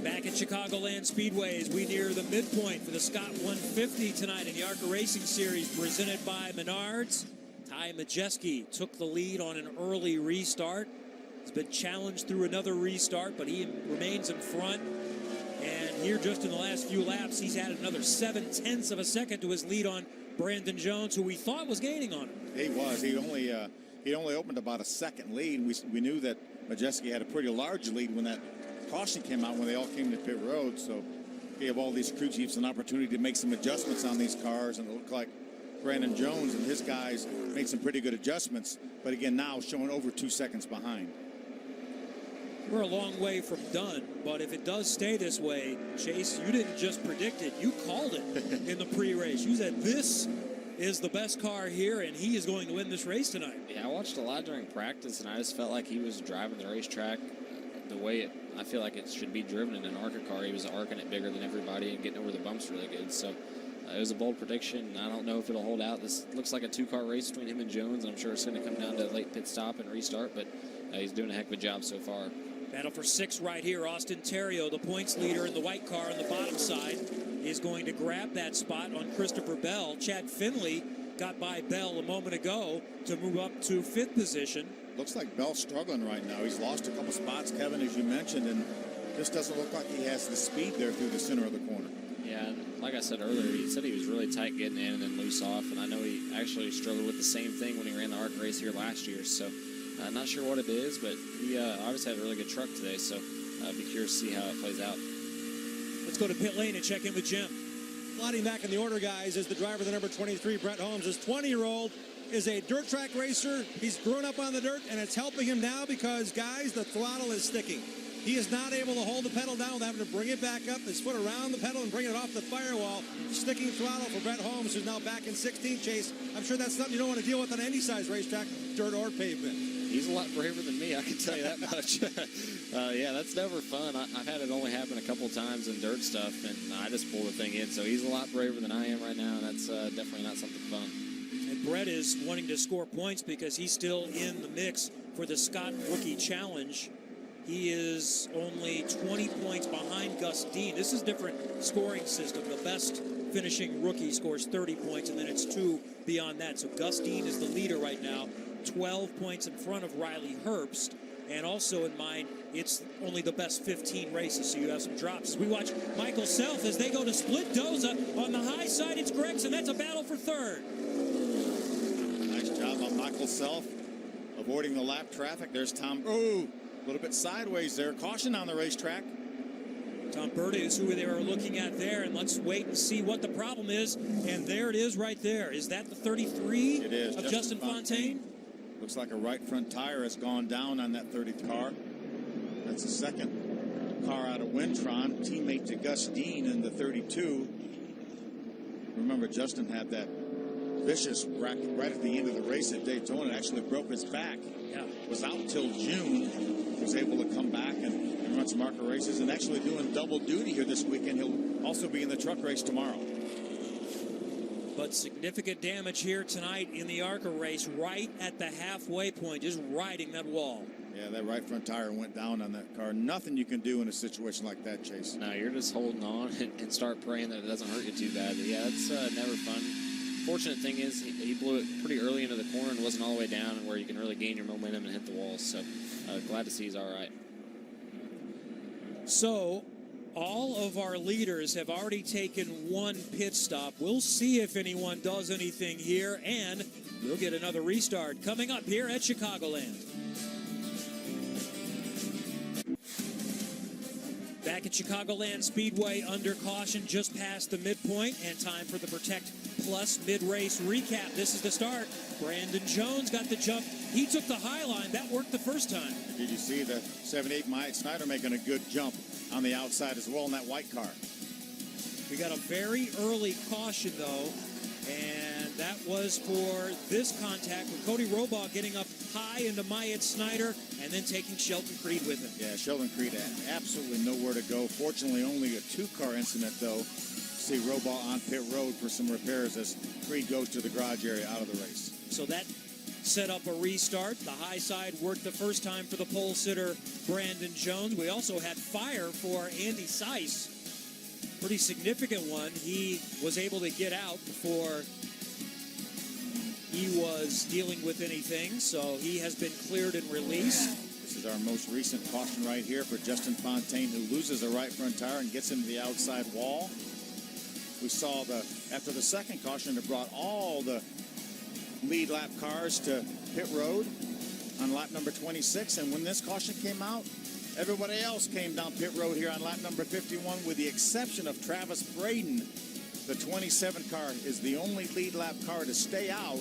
Back at Chicagoland Speedway as we near the midpoint for the Scott 150 tonight in the ARCA Racing Series presented by Menards. Ty Majeski took the lead on an early restart. He's been challenged through another restart, but he remains in front. And here just in the last few laps, he's added another 0.7 of a second to his lead on Brandon Jones, who we thought was gaining on him. He was. He only opened about a second lead. We knew that Majeski had a pretty large lead when that caution came out when they all came to pit road. So gave all these crew chiefs an opportunity to make some adjustments on these cars, and it looked like Brandon Jones and his guys made some pretty good adjustments. But again, now showing over 2 seconds behind. We're a long way from done, but if it does stay this way, Chase, you didn't just predict it, you called it in the pre-race. You said this is the best car here, and he is going to win this race tonight. Yeah, I watched a lot during practice, and I just felt like he was driving the racetrack the way I feel like it should be driven in an ARCA car. He was arcing it bigger than everybody and getting over the bumps really good. So it was a bold prediction. I don't know if it'll hold out. This looks like a two-car race between him and Jones, and I'm sure it's going to come down to a late pit stop and restart, but he's doing a heck of a job so far. Battle for 6 right here. Austin Terrio, the points leader in the white car on the bottom side, is going to grab that spot on Christopher Bell. Chad Finley got by Bell a moment ago to move up to 5th position. Looks like Bell's struggling right now. He's lost a couple spots, Kevin, as you mentioned, and just doesn't look like he has the speed there through the center of the corner. Yeah, like I said earlier, he said he was really tight getting in and then loose off, and I know he actually struggled with the same thing when he ran the ARC race here last year, so not sure what it is, but he obviously had a really good truck today, so I'd be curious to see how it plays out. Let's go to pit lane and check in with Jim. Sliding back in the order, guys, is the driver, the number 23, Brett Holmes. His 20-year-old is a dirt track racer. He's grown up on the dirt, and it's helping him now because, guys, the throttle is sticking. He is not able to hold the pedal down without having to bring it back up, his foot around the pedal and bring it off the firewall. Sticking throttle for Brett Holmes, who's now back in 16th, Chase. I'm sure that's something you don't want to deal with on any size racetrack, dirt or pavement. He's a lot braver than me, I can tell you that much. Yeah, that's never fun. I've had it only happen a couple times in dirt stuff, and I just pull the thing in. So he's a lot braver than I am right now, and that's definitely not something fun. And Brett is wanting to score points because he's still in the mix for the Scott Rookie Challenge. He is only 20 points behind Gus Dean. This is a different scoring system. The best finishing rookie scores 30 points, and then it's 2 beyond that. So Gus Dean is the leader right now, 12 points in front of Riley Herbst. And also in mind, it's only the best 15 races, so you have some drops. As we watch Michael Self as they go to split Doza. On the high side, it's Gregson. That's a battle for 3rd. Nice job on Michael Self, avoiding the lap traffic. There's Tom. Oh, a little bit sideways there. Caution on the racetrack. Tom Purdy is who they are looking at there, and let's wait and see what the problem is. And there it is right there. Is that the 33 it is. of Justin Fontaine? Looks like a right front tire has gone down on that 30th car. That's the second car out of Wintron, teammate to Gus Dean in the 32. Remember, Justin had that vicious wreck right at the end of the race at Daytona. Actually broke his back. Yeah. Was out till June. Was able to come back and run some ARCA races, and actually doing double duty here this weekend. He'll also be in the truck race tomorrow. But significant damage here tonight in the ARCA race, right at the halfway point, just riding that wall. Yeah, that right front tire went down on that car. Nothing you can do in a situation like that, Chase. No, you're just holding on and start praying that it doesn't hurt you too bad. But yeah, it's never fun. Fortunate thing is he blew it pretty early into the corner and wasn't all the way down where you can really gain your momentum and hit the walls. So glad to see he's all right. So all of our leaders have already taken one pit stop. We'll see if anyone does anything here, and we'll get another restart coming up here at Chicagoland. Back at Chicagoland Speedway under caution just past the midpoint, and time for the Protect Plus mid-race recap. This is the start. Brandon Jones got the jump. He took the high line. That worked the first time. Did you see the 78 Myatt Snyder making a good jump on the outside as well in that white car? We got a very early caution, though, and that was for this contact with Cody Robaugh getting up high into Myatt Snyder and then taking Shelton Creed with him. Yeah, Sheldon Creed had absolutely nowhere to go. Fortunately, only a 2-car incident, though. See Robaugh on pit road for some repairs as Creed goes to the garage area out of the race. So that set up a restart. The high side worked the first time for the pole sitter, Brandon Jones. We also had fire for Andy Seiss. Pretty significant one. He was able to get out before he was dealing with anything, so he has been cleared and released. This is our most recent caution right here for Justin Fontaine, who loses the right front tire and gets into the outside wall. We saw after the second caution, it brought all the lead lap cars to pit road on lap number 26, and when this caution came out, everybody else came down pit road here on lap number 51, with the exception of Travis Braden. The 27 car is the only lead lap car to stay out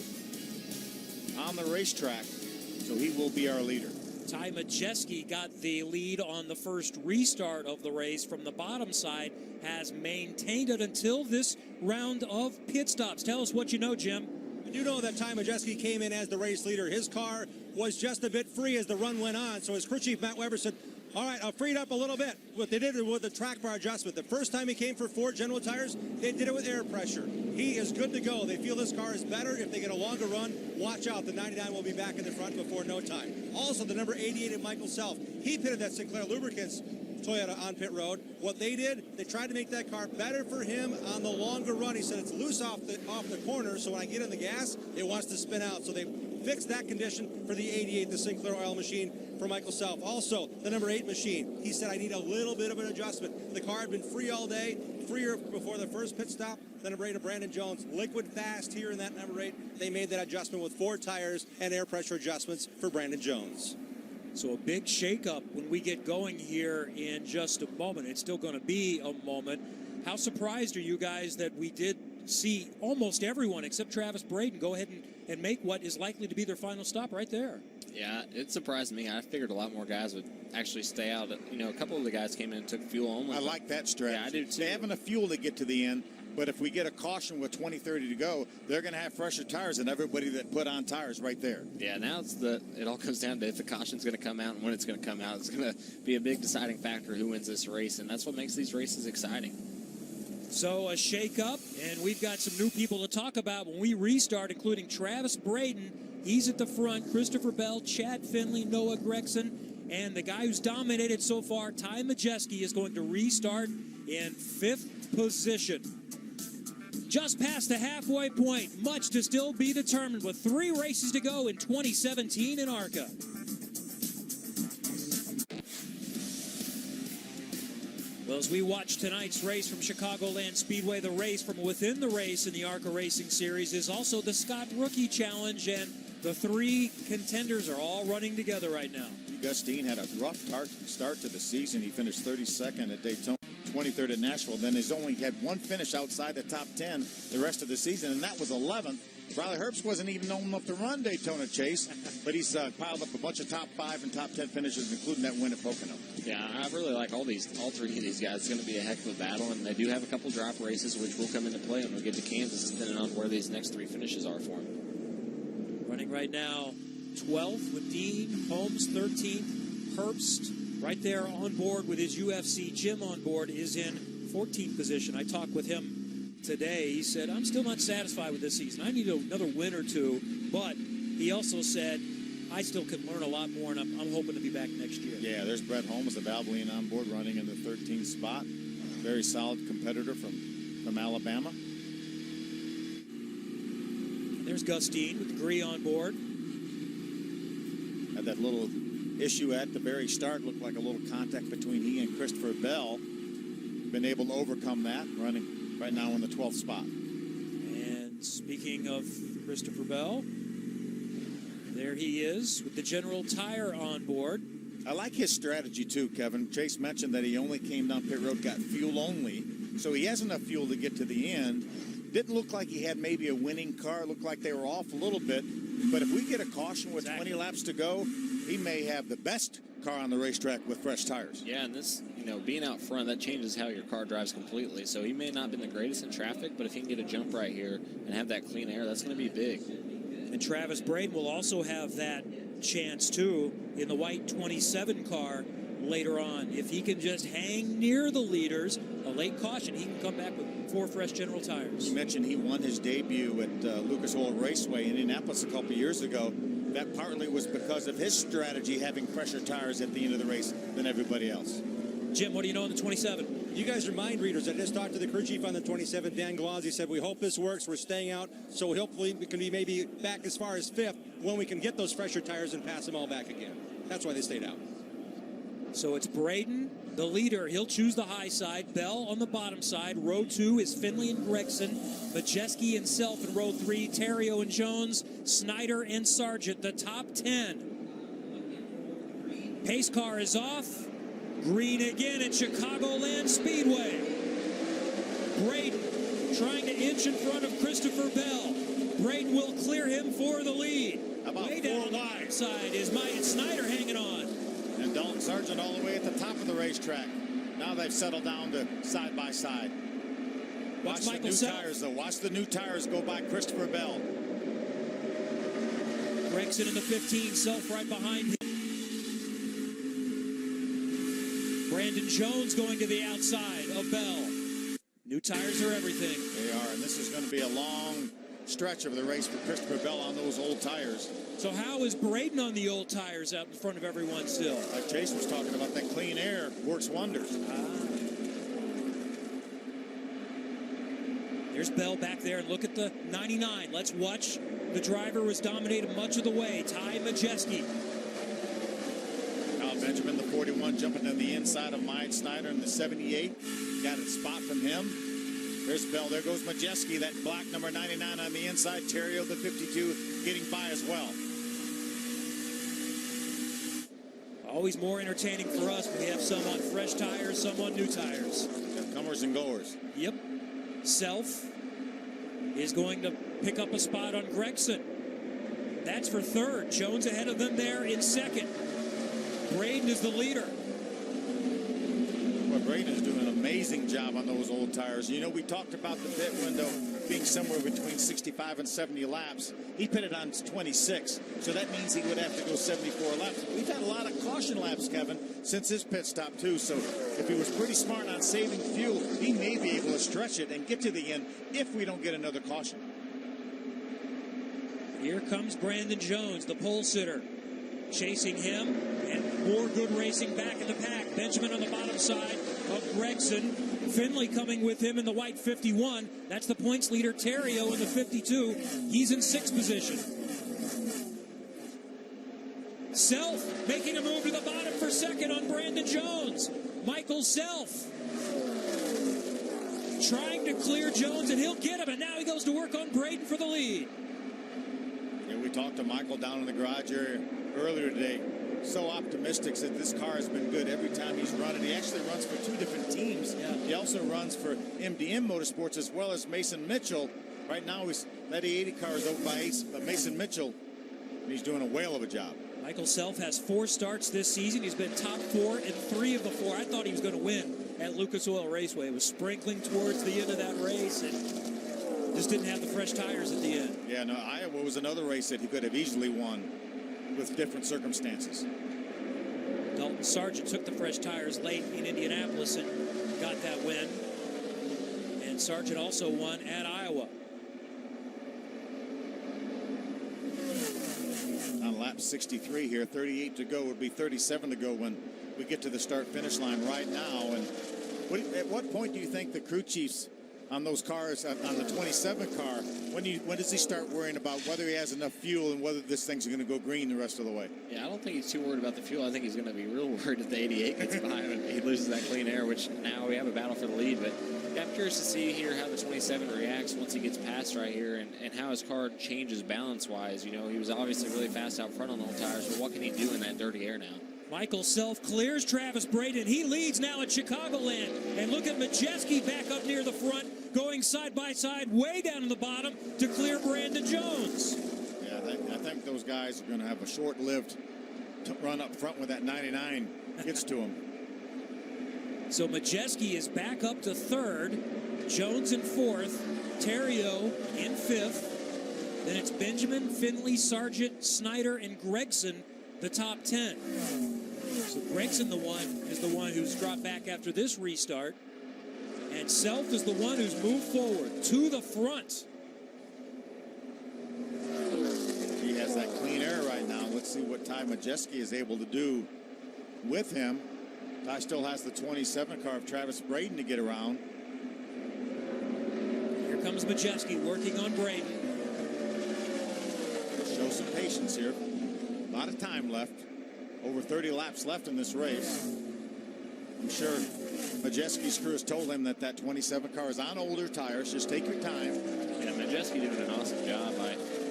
on the racetrack, so he will be our leader. Ty Majeski got the lead on the first restart of the race from the bottom side, has maintained it until this round of pit stops. Tell us what you know, Jim. I do know that Ty Majeski came in as the race leader. His car was just a bit free as the run went on, so his crew chief, Matt Weber, said, all right, I'll free it up a little bit. What they did with the track bar adjustment, the first time he came for Ford General Tires, they did it with air pressure. He is good to go. They feel this car is better. If they get a longer run, watch out. The 99 will be back in the front before no time. Also, the number 88 of Michael Self, he pitted that Sinclair Lubricants Toyota on pit road. What they did, they tried to make that car better for him on the longer run. He said it's loose off the corner, so when I get in the gas, it wants to spin out. So they fixed that condition for the 88, the Sinclair oil machine for Michael Self. Also, the number 8 machine, he said, I need a little bit of an adjustment. The car had been free all day, freer before the first pit stop. The number 8 of Brandon Jones, liquid fast here in that number 8. They made that adjustment with 4 tires and air pressure adjustments for Brandon Jones. So a big shakeup when we get going here in just a moment. It's still going to be a moment. How surprised are you guys that we did see almost everyone except Travis Braden go ahead and make what is likely to be their final stop right there? Yeah, it surprised me. I figured a lot more guys would actually stay out. You know, a couple of the guys came in and took fuel only. I like that strategy. Yeah, I do too. They have enough fuel to get to the end, but if we get a caution with 20-30 to go, they're going to have fresher tires than everybody that put on tires right there. Yeah, now it all comes down to if the caution's going to come out and when it's going to come out. It's going to be a big deciding factor who wins this race, and that's what makes these races exciting. So a shake-up, and we've got some new people to talk about when we restart, including Travis Braden. He's at the front. Christopher Bell, Chad Finley, Noah Gregson, and the guy who's dominated so far, Ty Majeski, is going to restart in 5th position. Just past the halfway point, much to still be determined with 3 races to go in 2017 in ARCA. Well, as we watch tonight's race from Chicagoland Speedway, the race from within the race in the ARCA Racing Series is also the Scott Rookie Challenge, and the 3 contenders are all running together right now. Gustine had a rough start to the season. He finished 32nd at Daytona, 23rd at Nashville. Then he's only had 1 finish outside the top 10 the rest of the season, and that was 11th. Riley Herbst wasn't even old enough to run Daytona Chase, but he's piled up a bunch of top 5 and top 10 finishes, including that win at Pocono. Yeah, I really like all 3 of these guys. It's going to be a heck of a battle, and they do have a couple drop races, which will come into play when we get to Kansas, depending on where these next 3 finishes are for them. Running right now, 12th with Dean, Holmes 13th, Herbst right there on board with his UFC. Jim on board is in 14th position. I talked with him today. He said, I'm still not satisfied with this season. I need another win or 2, but he also said, I still can learn a lot more, and I'm hoping to be back next year. Yeah, there's Brett Holmes of Valvoline on board running in the 13th spot. Very solid competitor from Alabama. There's Gustine with Gree on board. Had that little issue at the very start. Looked like a little contact between he and Christopher Bell. Been able to overcome that, running right now in the 12th spot. And speaking of Christopher Bell, there he is with the General Tire on board. I like his strategy too, Kevin. Chase mentioned that he only came down pit road, got fuel only. So he has enough fuel to get to the end. Didn't look like he had maybe a winning car. Looked like they were off a little bit. But if we get a caution with 20 laps to go, he may have the best car on the racetrack with fresh tires. Yeah, and this, being out front, that changes how your car drives completely. So he may not have been the greatest in traffic, but if he can get a jump right here and have that clean air, that's going to be big. And Travis Braden will also have that chance, too, in the white 27 car later on. If he can just hang near the leaders, a late caution, he can come back with 4 fresh General Tires. You mentioned he won his debut at Lucas Oil Raceway in Indianapolis a couple years ago. That partly was because of his strategy, having fresher tires at the end of the race than everybody else. Jim, what do you know on the 27? You guys are mind readers. I just talked to the crew chief on the 27, Dan Glaus. He said, we hope this works. We're staying out, so hopefully we can be maybe back as far as 5th when we can get those fresher tires and pass them all back again. That's why they stayed out. So it's Braden, the leader. He'll choose the high side. Bell on the bottom side. Row 2 is Finley and Gregson. Majeski and Self in row 3. Terrio and Jones. Snyder and Sargent. The top 10. Pace car is off. Green again at Chicagoland Speedway. Braden trying to inch in front of Christopher Bell. Braden will clear him for the lead. About Way 4 down wide. outside is Myatt Snyder hanging on. And Dalton Sargent all the way at the top of the racetrack. Now they've settled down to side by side. Watch the new tires, though. Watch the new tires go by Christopher Bell. Gragson in the 15, Self right behind him. Brandon Jones going to the outside of Bell. New tires are everything. They are, and this is going to be a long stretch of the race for Christopher Bell on those old tires. So how is Braden on the old tires out in front of everyone still? Like Chase was talking about, that clean air works wonders. There's Bell back there, and look at the 99. Let's watch. The driver was dominated much of the way. Ty Majeski. Kyle Benjamin, the 41, jumping to the inside of Myatt Snyder in the 78. Got a spot from him. There's Bell. There goes Majeski, that black number 99 on the inside. Terrio, the 52, getting by as well. Always more entertaining for us when we have some on fresh tires, some on new tires. Comers and goers. Yep. Self is going to pick up a spot on Gragson. That's for third. Jones ahead of them there in second. Braden is the leader. Well, Braden is doing an amazing job on those old tires. You know, we talked about the pit window being somewhere between 65 and 70 laps. He pitted on 26, so that means he would have to go 74 laps. We've had a lot of caution laps, Kevin, since his pit stop, too. So if he was pretty smart on saving fuel, he may be able to stretch it and get to the end if we don't get another caution. Here comes Brandon Jones, the pole sitter, chasing him, and more good racing back in the pack. Benjamin on the bottom side of Gragson. Finley coming with him in the white 51. That's the points leader, Terrio, in the 52. He's in sixth position. Self making a move to the bottom for second on Brandon Jones. Michael Self trying to clear Jones, and he'll get him, and now he goes to work on Braden for the lead. Yeah, we talked to Michael down in the garage area earlier today. So optimistic that this car has been good every time he's run it. He actually runs for two different teams. Yeah. He also runs for MDM Motorsports as well as Mason Mitchell. Right now, that 80 car is owned by Mason Mitchell, and he's doing a whale of a job. Michael Self has 4 starts this season. He's been top 4 in 3 of the 4. I thought he was going to win at Lucas Oil Raceway. It was sprinkling towards the end of that race, and just didn't have the fresh tires at the end. Yeah, no, Iowa was another race that he could have easily won with different circumstances. Dalton Sargent took the fresh tires late in Indianapolis and got that win. And Sargent also won at Iowa. On lap 63 here, 38 to go, would be 37 to go when we get to the start-finish line right now. And at what point do you think the crew chiefs on those cars, on the 27 car, when does he start worrying about whether he has enough fuel and whether this thing's going to go green the rest of the way? Yeah, I don't think he's too worried about the fuel. I think he's going to be real worried if the 88 gets behind him and he loses that clean air, which now we have a battle for the lead. But yeah, I'm curious to see here how the 27 reacts once he gets past right here and how his car changes balance-wise. You know, he was obviously really fast out front on the old tires, but what can he do in that dirty air now? Michael Self clears Travis Braden. He leads now at Chicagoland. And look at Majeski back up near the front, going side by side, way down to the bottom to clear Brandon Jones. Yeah, I think those guys are going to have a short-lived run up front when that 99 gets to him. So Majeski is back up to third, Jones in fourth, Terrio in fifth. Then it's Benjamin, Finley, Sargent, Snyder, and Gragson, the top 10. So Gragson is the one who's dropped back after this restart. And Self is the one who's moved forward to the front. He has that clean air right now. Let's see what Ty Majeski is able to do with him. Ty still has the 27 car of Travis Braden to get around. Here comes Majeski working on Braden. Show some patience here. A lot of time left. Over 30 laps left in this race. I'm sure Majeski's crew has told him that 27 car is on older tires. Just take your time. Yeah, Majeski doing an awesome job.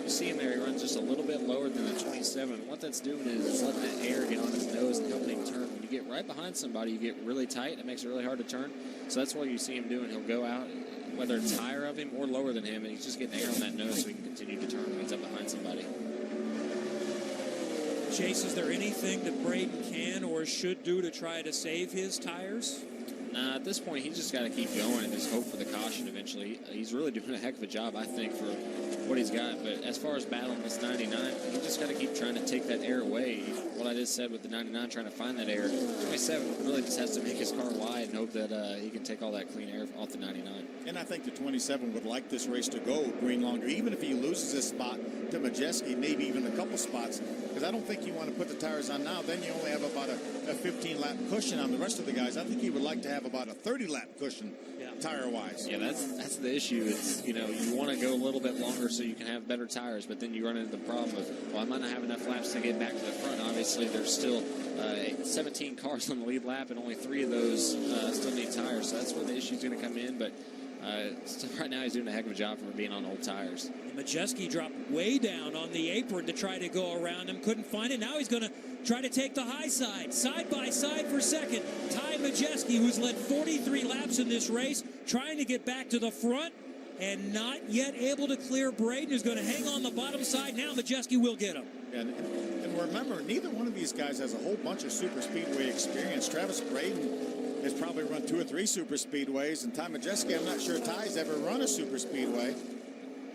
You see him there, he runs just a little bit lower than the 27. What that's doing is it's letting that air get on his nose and helping him turn. When you get right behind somebody, you get really tight. It makes it really hard to turn. So that's what you see him doing. He'll go out, whether it's higher of him or lower than him, and he's just getting air on that nose so he can continue to turn when he's up behind somebody. Chase, is there anything that Braden can or should do to try to save his tires? Nah, at this point, he's just got to keep going and just hope for the caution eventually. He's really doing a heck of a job, I think, for what he's got. But as far as battling this 99, he just got to keep trying to take that air away. What I just said with the 99, trying to find that air. 27 really just has to make his car wide and hope that he can take all that clean air off the 99. And I think the 27 would like this race to go green longer, even if he loses this spot to Majeski, maybe even a couple spots, because I don't think you want to put the tires on now. Then you only have about a 15-lap cushion on the rest of the guys. I think he would like to have about a 30-lap cushion tire-wise. Yeah, that's the issue. It's, you know, you want to go a little bit longer so you can have better tires, but then you run into the problem of, well, I might not have enough laps to get back to the front. Obviously, there's still 17 cars on the lead lap, and only 3 of those still need tires, so that's where the issue's going to come in. But right now he's doing a heck of a job for being on old tires. Majeski dropped way down on the apron to try to go around him. Couldn't find it. Now he's going to try to take the high side. Side by side for second. Ty Majeski, who's led 43 laps in this race, trying to get back to the front and not yet able to clear Braden, who's going to hang on the bottom side. Now Majeski will get him. And remember, neither one of these guys has a whole bunch of super speedway experience. Travis Braden has probably run 2 or 3 super speedways, and Ty Majeski, I'm not sure Ty's ever run a super speedway.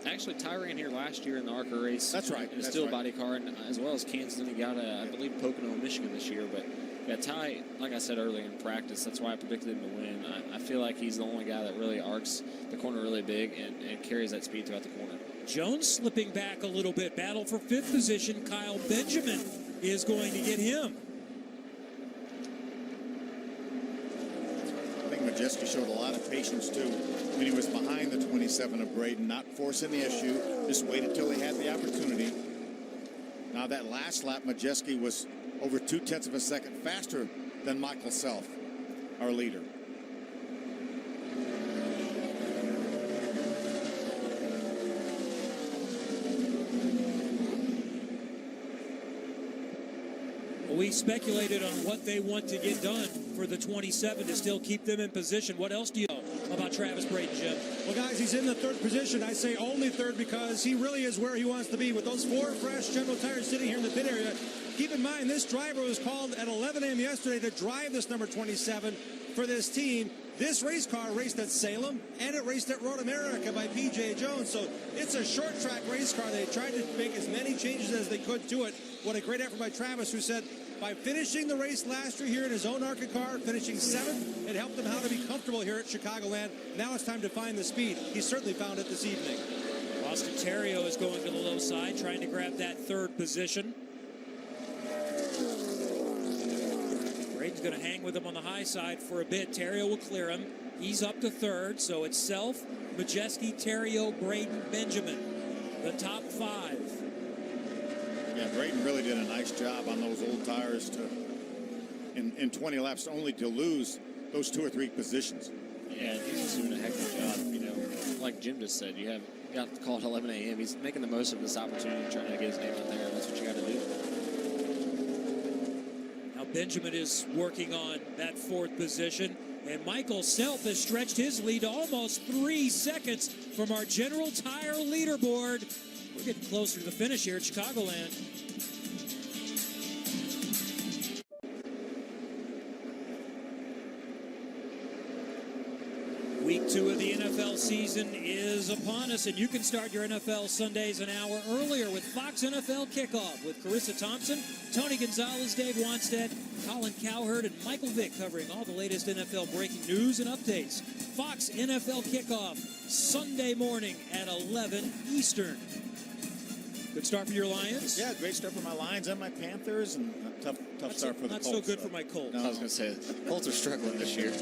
Actually, Ty ran here last year in the ARCA race. That's right. In a steel body car, and as well as Kansas. He got, I believe, Pocono, Michigan this year. But yeah, Ty, like I said earlier in practice, that's why I predicted him to win. I feel like he's the only guy that really arcs the corner really big and carries that speed throughout the corner. Jones slipping back a little bit. Battle for 5th position. Kyle Benjamin is going to get him. I think Majeski showed a lot of patience, too, when he was behind the 27 of Braden, not forcing the issue, just waited till he had the opportunity. Now, that last lap, Majeski was over 0.2 of a second faster than Michael Self, our leader. We speculated on what they want to get done for the 27 to still keep them in position. What else do you know about Travis Braden, Jim? Well, guys, he's in the 3rd position. I say only 3rd because he really is where he wants to be. With those 4 fresh General tires sitting here in the pit area, keep in mind this driver was called at 11 a.m. yesterday to drive this number 27 for this team. This race car raced at Salem, and it raced at Road America by P.J. Jones. So it's a short track race car. They tried to make as many changes as they could to it. What a great effort by Travis, who said by finishing the race last year here in his own ARCA car, finishing 7th, it helped him how to be comfortable here at Chicagoland. Now it's time to find the speed. He certainly found it this evening. Austin Terrio is going to the low side, trying to grab that 3rd position. Braden's going to hang with him on the high side for a bit. Terrio will clear him. He's up to 3rd, so it's Self, Majeski, Terrio, Braden, Benjamin. The top 5. Yeah, Braden really did a nice job on those old tires in 20 laps, only to lose those 2 or 3 positions. Yeah, he's just doing a heck of a job. You know, like Jim just said, you got the call at 11 a.m. He's making the most of this opportunity, trying to get his name out there. That's what you got to do. Now Benjamin is working on that 4th position, and Michael Self has stretched his lead to almost 3 seconds from our General Tire leaderboard. We're getting closer to the finish here at Chicagoland. Week 2 of the NFL season is upon us, and you can start your NFL Sundays an hour earlier with Fox NFL Kickoff with Carissa Thompson, Tony Gonzalez, Dave Wanstead, Colin Cowherd, and Michael Vick covering all the latest NFL breaking news and updates. Fox NFL Kickoff, Sunday morning at 11 Eastern. Good start for your Lions? Yeah, great start for my Lions and my Panthers, and a tough start for the Colts. Not so good for my Colts. No. I was going to say, Colts are struggling this year.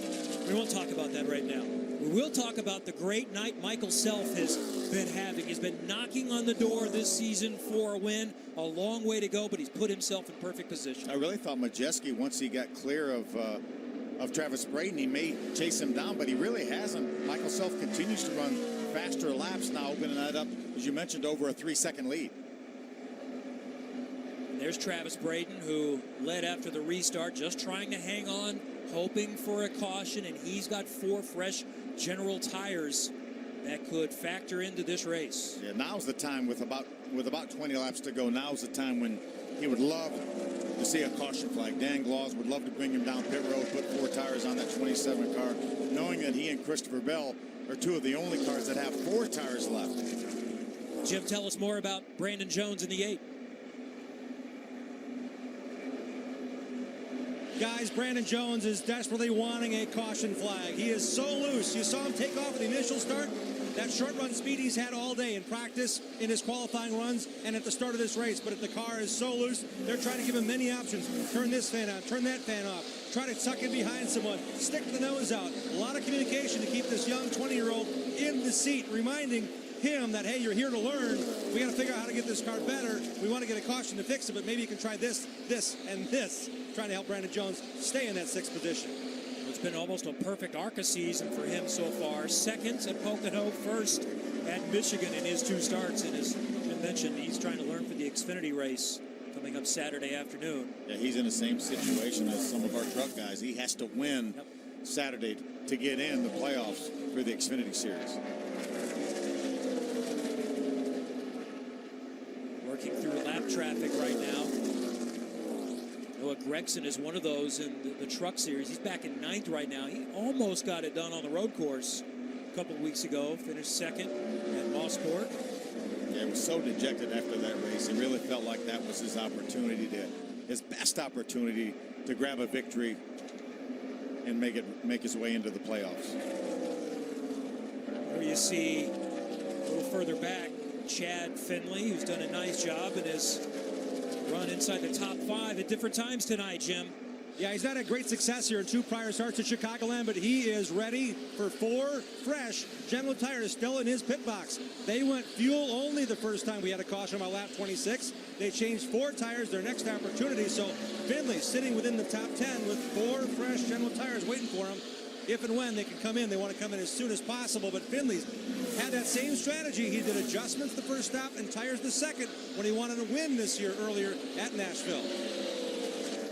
We won't talk about that right now. We will talk about the great night Michael Self has been having. He's been knocking on the door this season for a win. A long way to go, but he's put himself in perfect position. I really thought Majeski, once he got clear of Travis Braden, he may chase him down, but he really hasn't. Michael Self continues to run faster laps now, opening that up, as you mentioned, over a 3-second lead. There's Travis Braden, who led after the restart, just trying to hang on, hoping for a caution, and he's got 4 fresh General tires that could factor into this race. Yeah, now's the time with about 20 laps to go. Now's the time when he would love to see a caution flag. Dan Glaus would love to bring him down pit road, put 4 tires on that 27 car, knowing that he and Christopher Bell are 2 of the only cars that have 4 tires left. Jim, tell us more about Brandon Jones in the 8. Guys, Brandon Jones is desperately wanting a caution flag. He is so loose. You saw him take off at the initial start. That short run speed he's had all day in practice, in his qualifying runs, and at the start of this race. But if the car is so loose, they're trying to give him many options. Turn this fan on, turn that fan off. Try to tuck in behind someone, stick the nose out. A lot of communication to keep this young 20-year-old in the seat, reminding him that, hey, you're here to learn. We got to figure out how to get this car better. We want to get a caution to fix it, but maybe you can try this, this, and this, trying to help Brandon Jones stay in that 6th position. It's been almost a perfect ARCA season for him so far. 2nd at Pocono, 1st at Michigan in his 2 starts. And as Jim mentioned, he's trying to learn for the Xfinity race coming up Saturday afternoon. Yeah, he's in the same situation as some of our truck guys. He has to win Saturday to get in the playoffs for the Xfinity Series. Working through lap traffic right now. Noah Gragson is one of those in the truck series. He's back in 9th right now. He almost got it done on the road course a couple of weeks ago. Finished 2nd at Mosport. Yeah, he was so dejected after that race. He really felt like that was his opportunity his best opportunity to grab a victory and make his way into the playoffs. There you see a little further back Chad Finley, who's done a nice job and has run inside the top 5 at different times tonight, Jim. Yeah, he's not had great success here in 2 prior starts at Chicagoland, but he is ready for 4 fresh General Tires still in his pit box. They went fuel only the first time we had a caution on lap 26. They changed 4 tires their next opportunity, so Finley sitting within the top 10 with 4 fresh General Tires waiting for him. If and when they can come in, they want to come in as soon as possible, but Finley's had that same strategy. He did adjustments the first stop and tires the second when he wanted to win this year earlier at Nashville.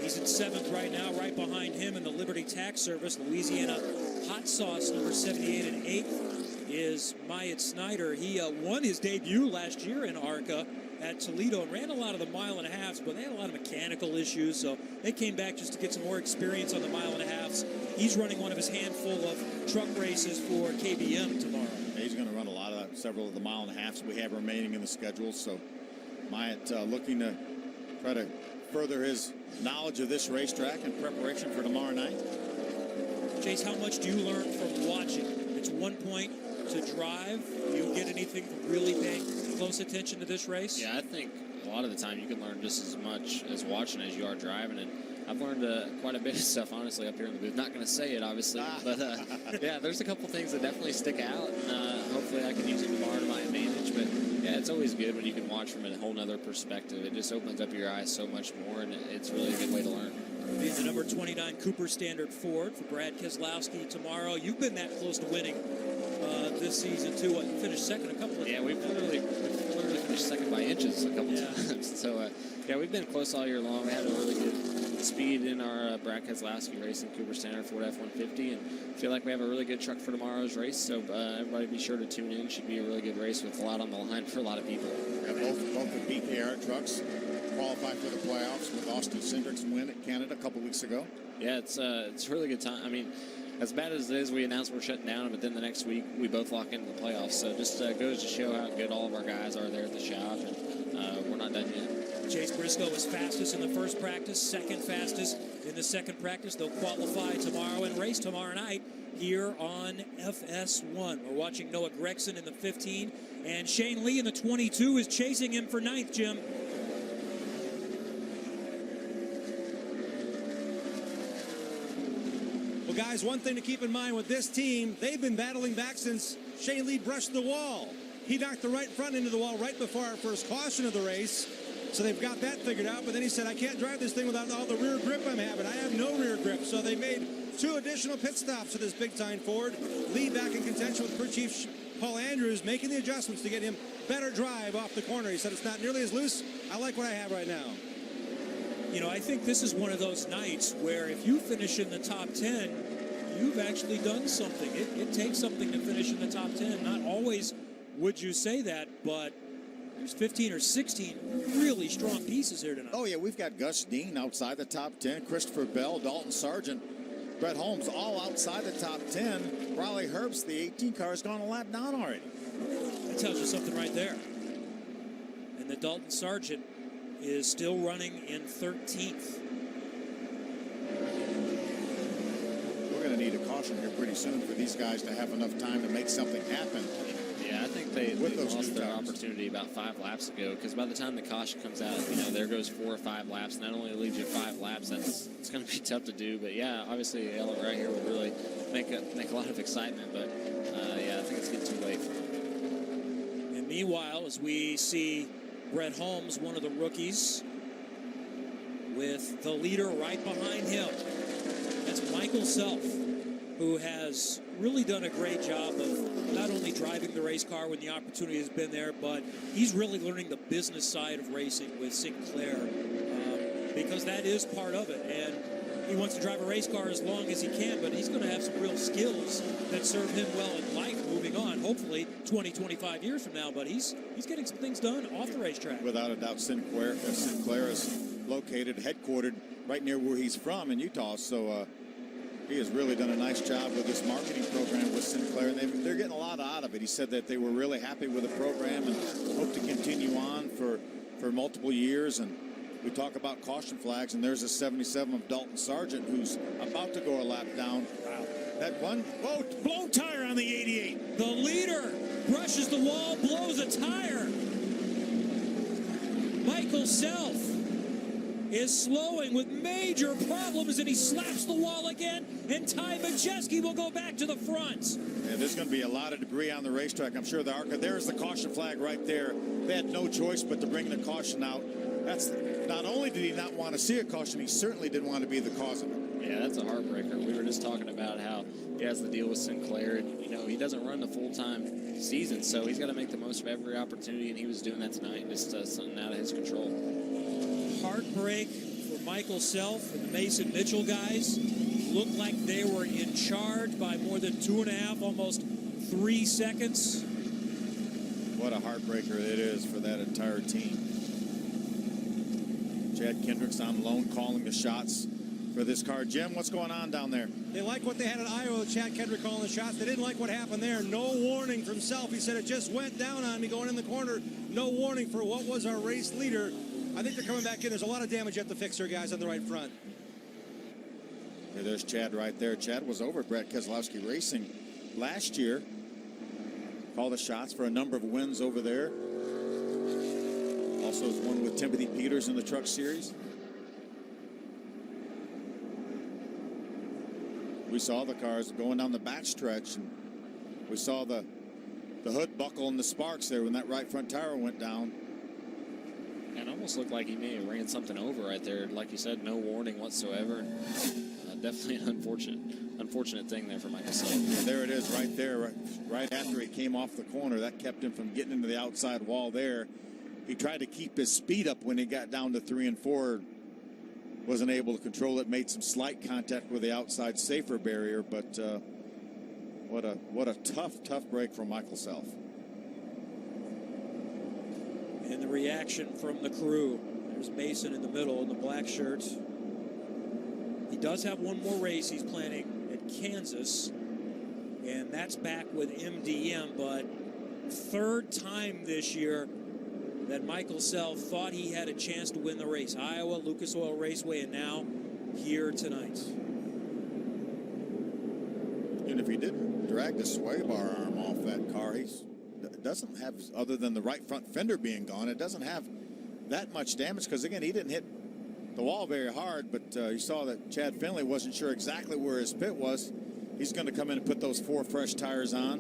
He's in 7th right now, right behind him in the Liberty Tax Service. Louisiana Hot Sauce number 78 and 8th is Myatt Snyder. He won his debut last year in ARCA at Toledo and ran a lot of the 1.5 miles, but they had a lot of mechanical issues, so they came back just to get some more experience on the 1.5 miles. He's running one of his handful of truck races for KBM tomorrow. Yeah, he's going to run several of the 1.5 miles we have remaining in the schedule, so Myatt looking to try to further his knowledge of this racetrack in preparation for tomorrow night. Chase, how much do you learn from watching? It's one point to drive. Do you get anything from really paying close attention to this race? Yeah, I think a lot of the time you can learn just as much as watching as you are driving. And I've learned quite a bit of stuff, honestly, up here in the booth. Not going to say it, obviously, but yeah, there's a couple things that definitely stick out, and hopefully I can use them tomorrow to my advantage. But yeah, it's always good when you can watch from a whole nother perspective. It just opens up your eyes so much more, and it's really a good way to learn. Being the number 29 Cooper Standard Ford for Brad Keselowski tomorrow. You've been that close to winning this season, too. What, you finished second a couple of times? Yeah, we've literally finished second by inches a couple times. So, yeah, we've been close all year long. We had a really good speed in our Brad Keselowski race in Cooper Standard Ford F-150, and feel like we have a really good truck for tomorrow's race. So everybody be sure to tune in. Should be a really good race with a lot on the line for a lot of people. Yeah, both the BKR trucks qualified for the playoffs with Austin Cindric's win at Canada a couple weeks ago. Yeah, it's a really good time. I mean, as bad as it is, we announced we're shutting down, but then the next week we both lock into the playoffs. So just goes to show how good all of our guys are there at the shop, and we're not done yet. Chase Briscoe was fastest in the first practice, second fastest in the second practice. They'll qualify tomorrow and race tomorrow night here on FS1. We're watching Noah Gragson in the 15, and Shane Lee in the 22 is chasing him for 9th, Jim. Well, guys, one thing to keep in mind with this team, they've been battling back since Shane Lee brushed the wall. He knocked the right front into the wall right before our first caution of the race. So they've got that figured out. But then he said, I can't drive this thing without all the rear grip I'm having. I have no rear grip. So they made 2 additional pit stops to this big-time Ford. Lee back in contention with crew chief Paul Andrews, making the adjustments to get him better drive off the corner. He said, it's not nearly as loose. I like what I have right now. You know, I think this is one of those nights where if you finish in the top 10, you've actually done something. It takes something to finish in the top 10. Not always would you say that, but There's 15 or 16 really strong pieces here tonight. Oh, yeah, we've got Gus Dean outside the top 10, Christopher Bell, Dalton Sargent, Brett Holmes all outside the top 10. Riley Herbst, the 18 car, has gone a lap down already. That tells you something right there. And the Dalton Sargent is still running in 13th. We're going to need a caution here pretty soon for these guys to have enough time to make something happen. Yeah, I think they lost their opportunity about 5 laps ago, because by the time the caution comes out, there goes 4 or 5 laps. Not only leaves you 5 laps, it's going to be tough to do. But yeah, obviously a yellow right here would really make a lot of excitement. But yeah, I think it's getting too late for them. And meanwhile, as we see Brett Holmes, one of the rookies, with the leader right behind him, that's Michael Self, who has really done a great job of not only driving the race car when the opportunity has been there, but he's really learning the business side of racing with Sinclair, because that is part of it. And he wants to drive a race car as long as he can, but he's going to have some real skills that serve him well in life moving on, hopefully 20, 25 years from now. But he's getting some things done off the racetrack. Without a doubt, Sinclair is located, headquartered right near where he's from in Utah. So he has really done a nice job with this marketing program with Sinclair, and they're getting a lot out of it. He said that they were really happy with the program and hope to continue on for multiple years. And we talk about caution flags, and there's a 77 of Dalton Sargent who's about to go a lap down. Wow. That one, blown tire on the 88. The leader brushes the wall, blows a tire. Michael Self is slowing with major problems, and he slaps the wall again, and Ty Majeski will go back to the front. Yeah, there's going to be a lot of debris on the racetrack. I'm sure the ARCA, there's the caution flag right there. They had no choice but to bring the caution out. That's not only did he not want to see a caution, he certainly didn't want to be the cause of it. Yeah, that's a heartbreaker. We were just talking about how he has the deal with Sinclair, and he doesn't run the full-time season, so he's got to make the most of every opportunity, and he was doing that tonight, just something out of his control. Heartbreak for Michael Self and the Mason Mitchell guys. Looked like they were in charge by more than 2.5, almost 3 seconds. What a heartbreaker it is for that entire team. Chad Kendricks on loan calling the shots for this car. Jim, what's going on down there? They like what they had at Iowa with Chad Kendrick calling the shots. They didn't like what happened there. No warning from Self. He said it just went down on me going in the corner. No warning for what was our race leader. I think they're coming back in. There's a lot of damage at the fixer, guys, on the right front. Yeah, there's Chad right there. Chad was over at Brett Keselowski Racing last year. Called the shots for a number of wins over there. Also has won with Timothy Peters in the Truck Series. We saw the cars going down the backstretch, and we saw the hood buckle and the sparks there when that right front tire went down. It almost looked like he may have ran something over right there. Like you said, no warning whatsoever. Definitely an unfortunate thing there for Michael Self. Yeah, there it is right there, right after he came off the corner. That kept him from getting into the outside wall there. He tried to keep his speed up when he got down to 3 and 4. Wasn't able to control it, made some slight contact with the outside safer barrier, but what a tough break from Michael Self. And the reaction from the crew. There's Mason in the middle in the black shirt. He does have one more race he's planning at Kansas, and that's back with MDM, but 3rd time this year that Michael Self thought he had a chance to win the race. Iowa, Lucas Oil Raceway, and now here tonight. And if he didn't drag the sway bar arm off that car, he doesn't have, other than the right front fender being gone, it doesn't have that much damage, because again, he didn't hit the wall very hard, but you saw that Chad Finley wasn't sure exactly where his pit was. He's going to come in and put those 4 fresh tires on.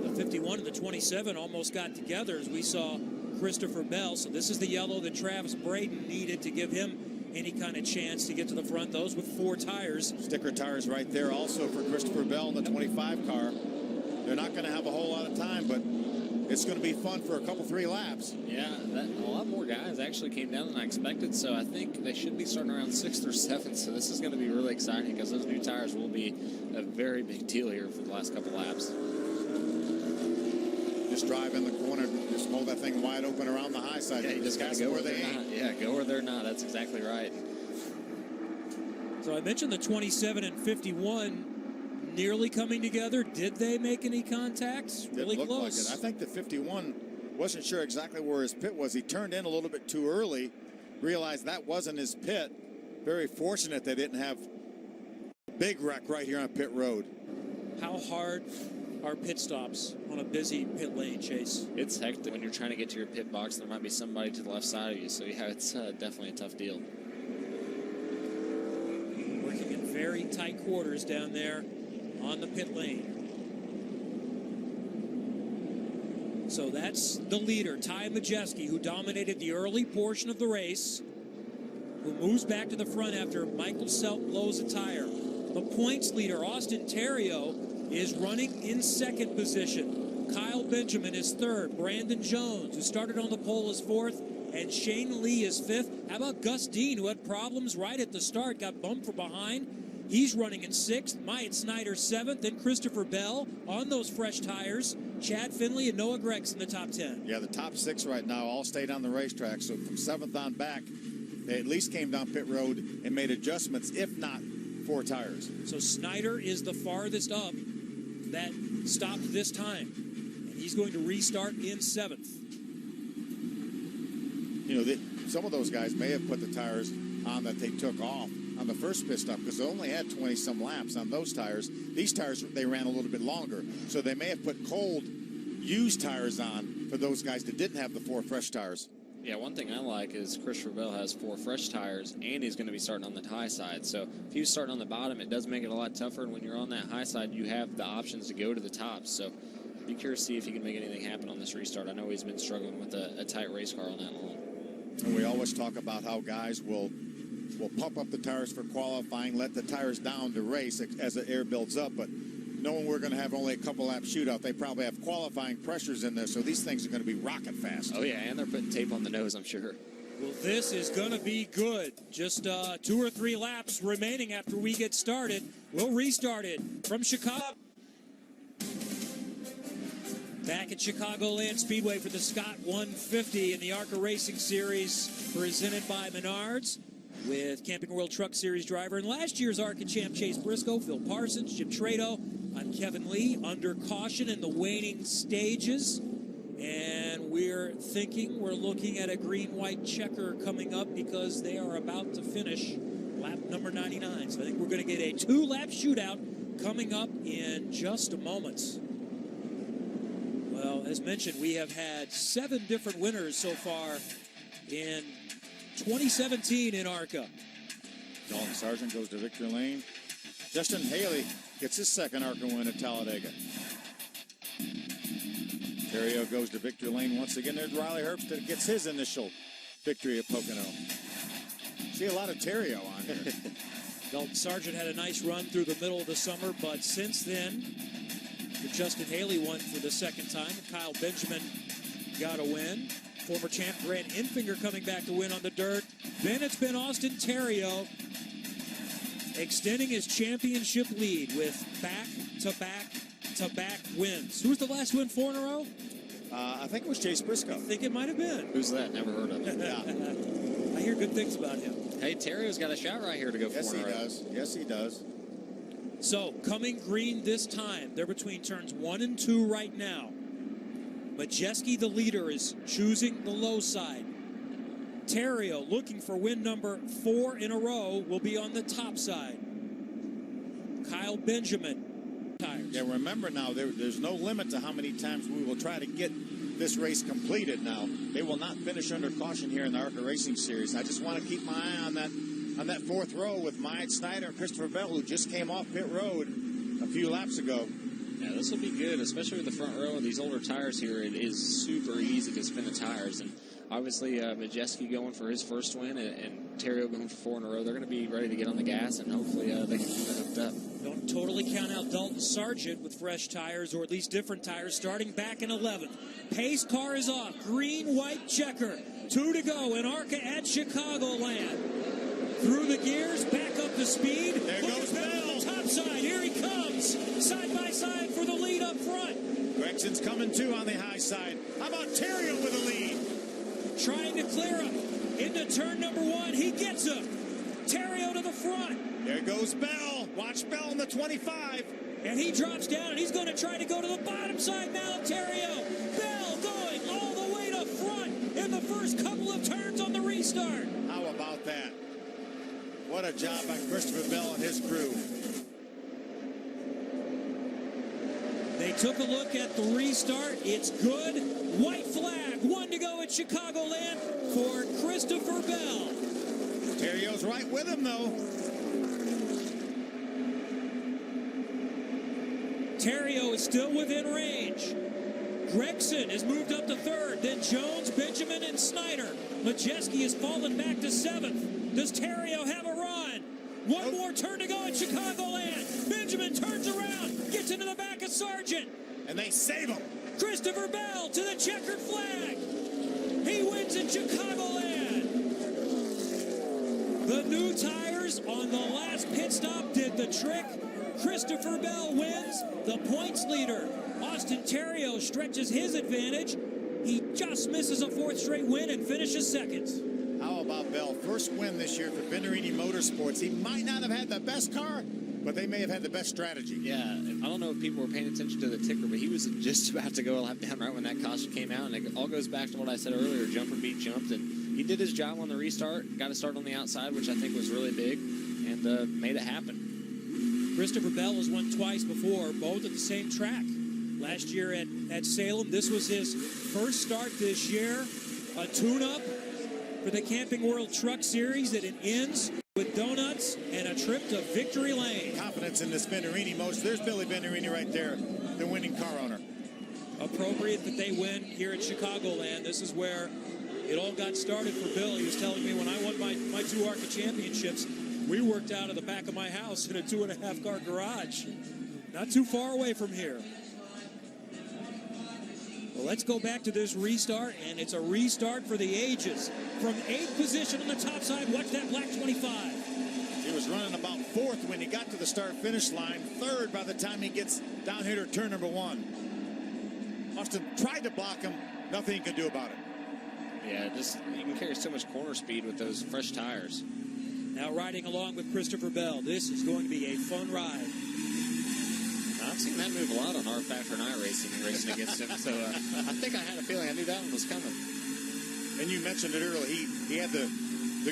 The 51 and the 27 almost got together as we saw Christopher Bell. So this is the yellow that Travis Braden needed to give him any kind of chance to get to the front. Those with 4 tires. Sticker tires right there also for Christopher Bell in the 25 car. They're not going to have a whole lot of time, but it's going to be fun for a couple, 3 laps. Yeah, a lot more guys actually came down than I expected, so I think they should be starting around 6th or 7th, so this is going to be really exciting because those new tires will be a very big deal here for the last couple laps. Just drive in the corner, just hold that thing wide open around the high side. Yeah, you just got to go where they're not. Yeah, go where they're not. That's exactly right. So I mentioned the 27 and 51 nearly coming together. Did they make any contacts? Really It looked close. like it. I think the 51 wasn't sure exactly where his pit was. He turned in a little bit too early, realized that wasn't his pit. Very fortunate they didn't have a big wreck right here on pit road. How hard are pit stops on a busy pit lane, Chase? It's hectic when you're trying to get to your pit box. There might be somebody to the left side of you. So, yeah, it's definitely a tough deal. Working in very tight quarters down there on the pit lane. So that's the leader, Ty Majeski, who dominated the early portion of the race, who moves back to the front after Michael Selt blows a tire. The points leader, Austin Theriault, is running in second position. Kyle Benjamin is third. Brandon Jones, who started on the pole, is fourth. And Shane Lee is fifth. How about Gus Dean, who had problems right at the start, got bumped from behind? He's running in sixth. Myatt Snyder seventh. Then Christopher Bell on those fresh tires. Chad Finley and Noah Gregson in the top 10. Yeah, the top 6 right now all stayed on the racetrack. So from 7th on back, they at least came down pit road and made adjustments, if not 4 tires. So Snyder is the farthest up that stopped this time. And he's going to restart in 7th. You know, some of those guys may have put the tires on that they took off on the first pit stop because they only had 20-some laps on those tires. These tires, they ran a little bit longer. So they may have put cold, used tires on for those guys that didn't have the 4 fresh tires. Yeah, one thing I like is Christopher Bell has 4 fresh tires, and he's going to be starting on the high side. So if he was starting on the bottom, it does make it a lot tougher. And when you're on that high side, you have the options to go to the top. So be curious to see if he can make anything happen on this restart. I know he's been struggling with a tight race car on that long. And we always talk about how guys will pump up the tires for qualifying, let the tires down to race as the air builds up. But knowing we're going to have only a couple lap shootout, they probably have qualifying pressures in there, so these things are going to be rocket fast. Oh, yeah, and they're putting tape on the nose, I'm sure. Well, this is going to be good. Just 2 or 3 laps remaining after we get started. We'll restart it from Chicago. Back at Chicagoland Speedway for the Scott 150 in the ARCA Racing Series, presented by Menards, with Camping World Truck Series driver and last year's ARCA champ Chase Briscoe, Phil Parsons, Jim Trado. I'm Kevin Lee, under caution in the waning stages. And we're looking at a green-white checker coming up because they are about to finish lap number 99. So I think we're going to get a 2-lap shootout coming up in just a moment. Well, as mentioned, we have had 7 different winners so far in 2017 in ARCA. Dalton Sargent goes to victory lane. Justin Haley gets his second ARCA win at Talladega. Theriault goes to victory lane once again. There's Riley Herbst that gets his initial victory at Pocono. See a lot of Theriault on here. Dalton Sargent had a nice run through the middle of the summer, but since then, Justin Haley won for the second time. Kyle Benjamin got a win. Former champ Grant Enfinger coming back to win on the dirt. Then it's been Austin Theriault extending his championship lead with back-to-back wins. Who's the last win 4 in a row? I think it was Chase Briscoe. I think it might have been. Who's that? Never heard of him. Yeah. I hear good things about him. Hey, Theriault's got a shot right here to go 4 in a row. Yes, he does. So, coming green this time. They're between turns 1 and 2 right now. Majeski, the leader, is choosing the low side. Theriault, looking for win number 4 in a row, will be on the top side. Kyle Benjamin, tires. Yeah, remember now, there's no limit to how many times we will try to get this race completed now. They will not finish under caution here in the ARCA Racing Series. I just want to keep my eye on that 4th row with Myatt Snyder and Christopher Bell, who just came off pit road a few laps ago. Yeah, this will be good, especially with the front row of these older tires here. It is super easy to spin the tires. And obviously, Majeski going for his first win and Theriault going for 4 in a row. They're going to be ready to get on the gas, and hopefully they can keep it hooked up. Don't totally count out Dalton Sargent with fresh tires, or at least different tires, starting back in 11th. Pace car is off. Green-white checker. 2 to go in ARCA at Chicagoland. Through the gears, back up to speed. There goes Bell. top side. Here he comes, side by side for the lead up front. Gregson's coming too on the high side. How about Theriault with a lead? Trying to clear him into turn number 1. He gets him. Theriault to the front. There goes Bell. Watch Bell in the 25. And he drops down, and he's going to try to go to the bottom side now. Theriault. Bell going all the way to front in the first couple of turns on the restart. How about that? What a job by Christopher Bell and his crew. They took a look at the restart. It's good. White flag. 1 to go at Chicagoland for Christopher Bell. Theriault's right with him, though. Theriault is still within range. Gregson has moved up to 3rd. Then Jones, Benjamin, and Snyder. Majeski has fallen back to 7th. Does Theriault have a run? One more turn to go at Chicagoland. Benjamin turns around, gets into the back of Sargent. And they save him. Christopher Bell to the checkered flag. He wins at Chicagoland. The new tires on the last pit stop did the trick. Christopher Bell wins, the points leader. Austin Theriault stretches his advantage. He just misses a 4th straight win and finishes 2nd. How about Bell? First win this year for Venturini Motorsports. He might not have had the best car, but they may have had the best strategy. Yeah, I don't know if people were paying attention to the ticker, but he was just about to go a lap down right when that caution came out. And it all goes back to what I said earlier, jumper beat jumped. And he did his job on the restart, got to start on the outside, which I think was really big, and made it happen. Christopher Bell has won twice before, both at the same track. Last year at Salem, this was his first start this year. A tune-up for the Camping World Truck Series that it ends with donuts and a trip to Victory Lane. Confidence in this Venturini most. There's Billy Venturini right there, the winning car owner. Appropriate that they win here at Chicagoland. This is where it all got started for Bill. He was telling me when I won my 2 ARCA championships, we worked out of the back of my house in a 2.5 car garage. Not too far away from here. Well, let's go back to this restart, and it's a restart for the ages. From 8th position on the top side, watch that black 25. He was running about 4th when he got to the start-finish line, 3rd by the time he gets down here to turn number 1. Austin tried to block him, nothing he could do about it. Yeah, just you can carry so much corner speed with those fresh tires. Now riding along with Christopher Bell. This is going to be a fun ride. I've seen that move a lot on R Factor and racing against him. So I think I had a feeling I knew that one was coming. And you mentioned it earlier. He had the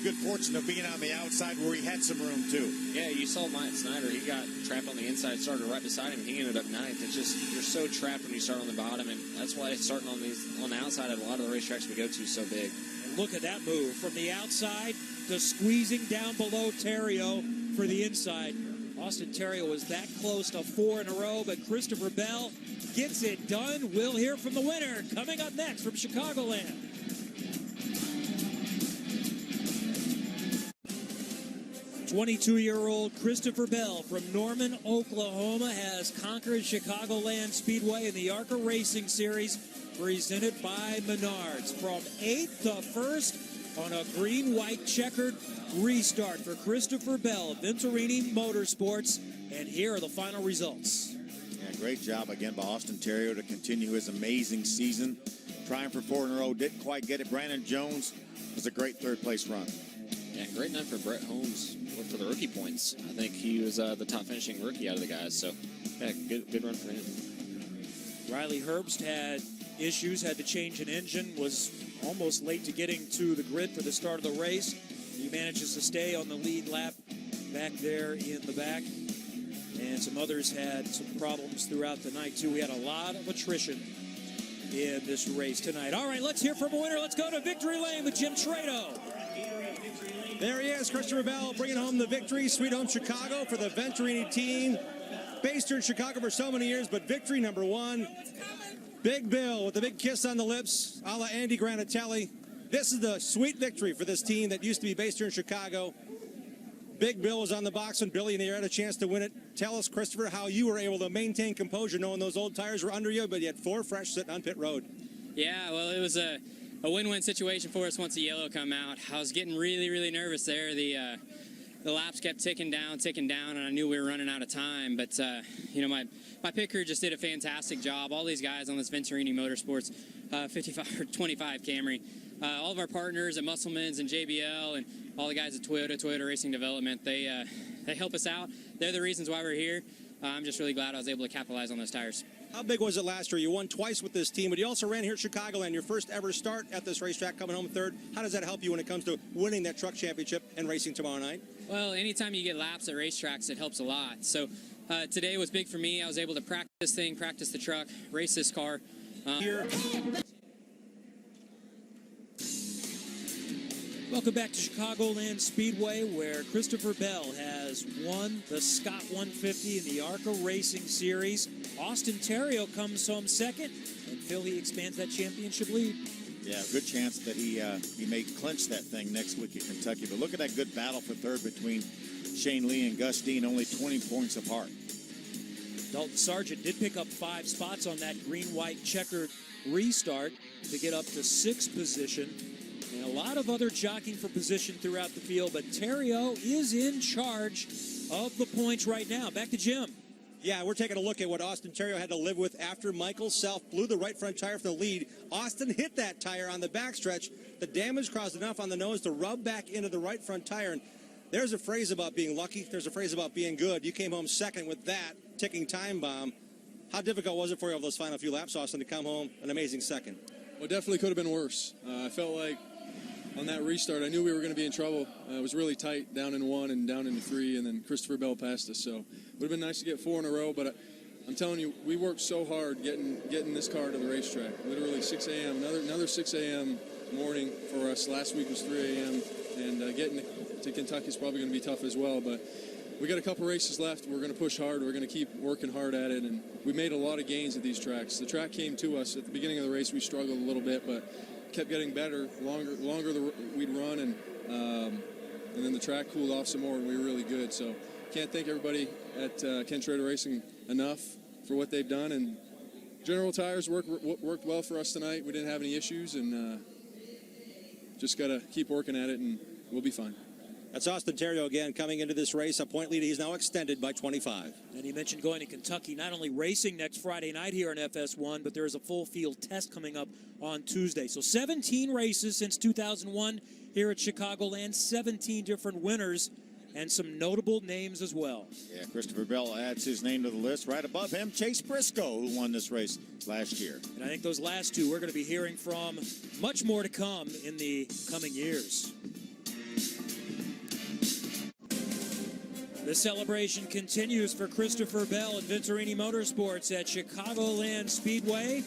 good fortune of being on the outside where he had some room too. Yeah, you saw Mike Snyder. He got trapped on the inside, started right beside him. He ended up 9th. It's just you're so trapped when you start on the bottom, and that's why starting on the outside at a lot of the racetracks we go to is so big. And look at that move from the outside to squeezing down below Theriault for the inside. Austin Theriault was that close to 4 in a row, but Christopher Bell gets it done. We'll hear from the winner coming up next from Chicagoland. 22-year-old Christopher Bell from Norman, Oklahoma has conquered Chicagoland Speedway in the ARCA Racing Series presented by Menards. From 8th to 1st on a green-white checkered restart for Christopher Bell, Venturini Motorsports. And here are the final results. Yeah, great job again by Austin Theriault to continue his amazing season. Trying for 4 in a row, didn't quite get it. Brandon Jones was a great 3rd place run. Yeah, great night for Brett Holmes for the rookie points. I think he was the top finishing rookie out of the guys. So, yeah, good run for him. Riley Herbst had issues, had to change an engine, was almost late to getting to the grid for the start of the race. He manages to stay on the lead lap back there in the back. And some others had some problems throughout the night, too. We had a lot of attrition in this race tonight. All right, let's hear from a winner. Let's go to Victory Lane with Jim Trado. There he is, Christopher Bell, bringing home the victory. Sweet Home Chicago for the Venturini team. Based here in Chicago for so many years, but victory number 1. Big Bill with a big kiss on the lips, a la Andy Granatelli. This is the sweet victory for this team that used to be based here in Chicago. Big Bill was on the box when Billy and they had a chance to win it. Tell us, Christopher, how you were able to maintain composure knowing those old tires were under you, but you had 4 fresh sitting on pit road. Yeah, well, it was a win-win situation for us once the yellow come out. I was getting really, really nervous there. The the laps kept ticking down, and I knew we were running out of time. But, you know, my pit crew just did a fantastic job. All these guys on this Venturini Motorsports 55 or 25 Camry, all of our partners at Musselman's and JBL and all the guys at Toyota Racing Development, they help us out. They're the reasons why we're here. I'm just really glad I was able to capitalize on those tires. How big was it last year? You won twice with this team, but you also ran here at Chicagoland, your first ever start at this racetrack, coming home third. How does that help you when it comes to winning that truck championship and racing tomorrow night? Well, anytime you get laps at racetracks, it helps a lot. So today was big for me. I was able to practice this thing, practice the truck, race this car. Here. Welcome back to Chicagoland Speedway, where Christopher Bell has won the Scott 150 in the ARCA Racing Series. Austin Theriault comes home second, and Philly expands that championship lead. Yeah, good chance that he may clinch that thing next week at Kentucky. But look at that good battle for third between Shane Lee and Gus Dean, only 20 points apart. Dalton Sargent did pick up 5 spots on that green-white checkered restart to get up to 6th position. And a lot of other jockeying for position throughout the field, but Theriault is in charge of the points right now. Back to Jim. Yeah, we're taking a look at what Austin Theriault had to live with after Michael Self blew the right front tire from the lead. Austin hit that tire on the backstretch. The damage caused enough on the nose to rub back into the right front tire. And there's a phrase about being lucky. There's a phrase about being good. You came home second with that ticking time bomb. How difficult was it for you over those final few laps, Austin, to come home an amazing second? Well, it definitely could have been worse. I felt like on that restart, I knew we were going to be in trouble. It was really tight down in 1 and down into 3, and then Christopher Bell passed us. So it would have been nice to get 4 in a row, but I'm telling you, we worked so hard getting this car to the racetrack. Literally 6 a.m., another 6 a.m. morning for us. Last week was 3 a.m., and getting to Kentucky is probably going to be tough as well, but we got a couple races left. We're going to push hard. We're going to keep working hard at it, and we made a lot of gains at these tracks. The track came to us. At the beginning of the race, we struggled a little bit, but kept getting better, longer we'd run, and then the track cooled off some more, and we were really good. So can't thank everybody at Ken Schrader Racing enough for what they've done. And General Tires worked well for us tonight. We didn't have any issues, and just got to keep working at it, and we'll be fine. That's Austin Theriault again coming into this race. A point lead. He's now extended by 25. And he mentioned going to Kentucky, not only racing next Friday night here on FS1, but there is a full field test coming up on Tuesday. So 17 races since 2001 here at Chicagoland, 17 different winners, and some notable names as well. Yeah, Christopher Bell adds his name to the list. Right above him, Chase Briscoe, who won this race last year. And I think those last two we're going to be hearing from much more to come in the coming years. The celebration continues for Christopher Bell and Venturini Motorsports at Chicagoland Speedway.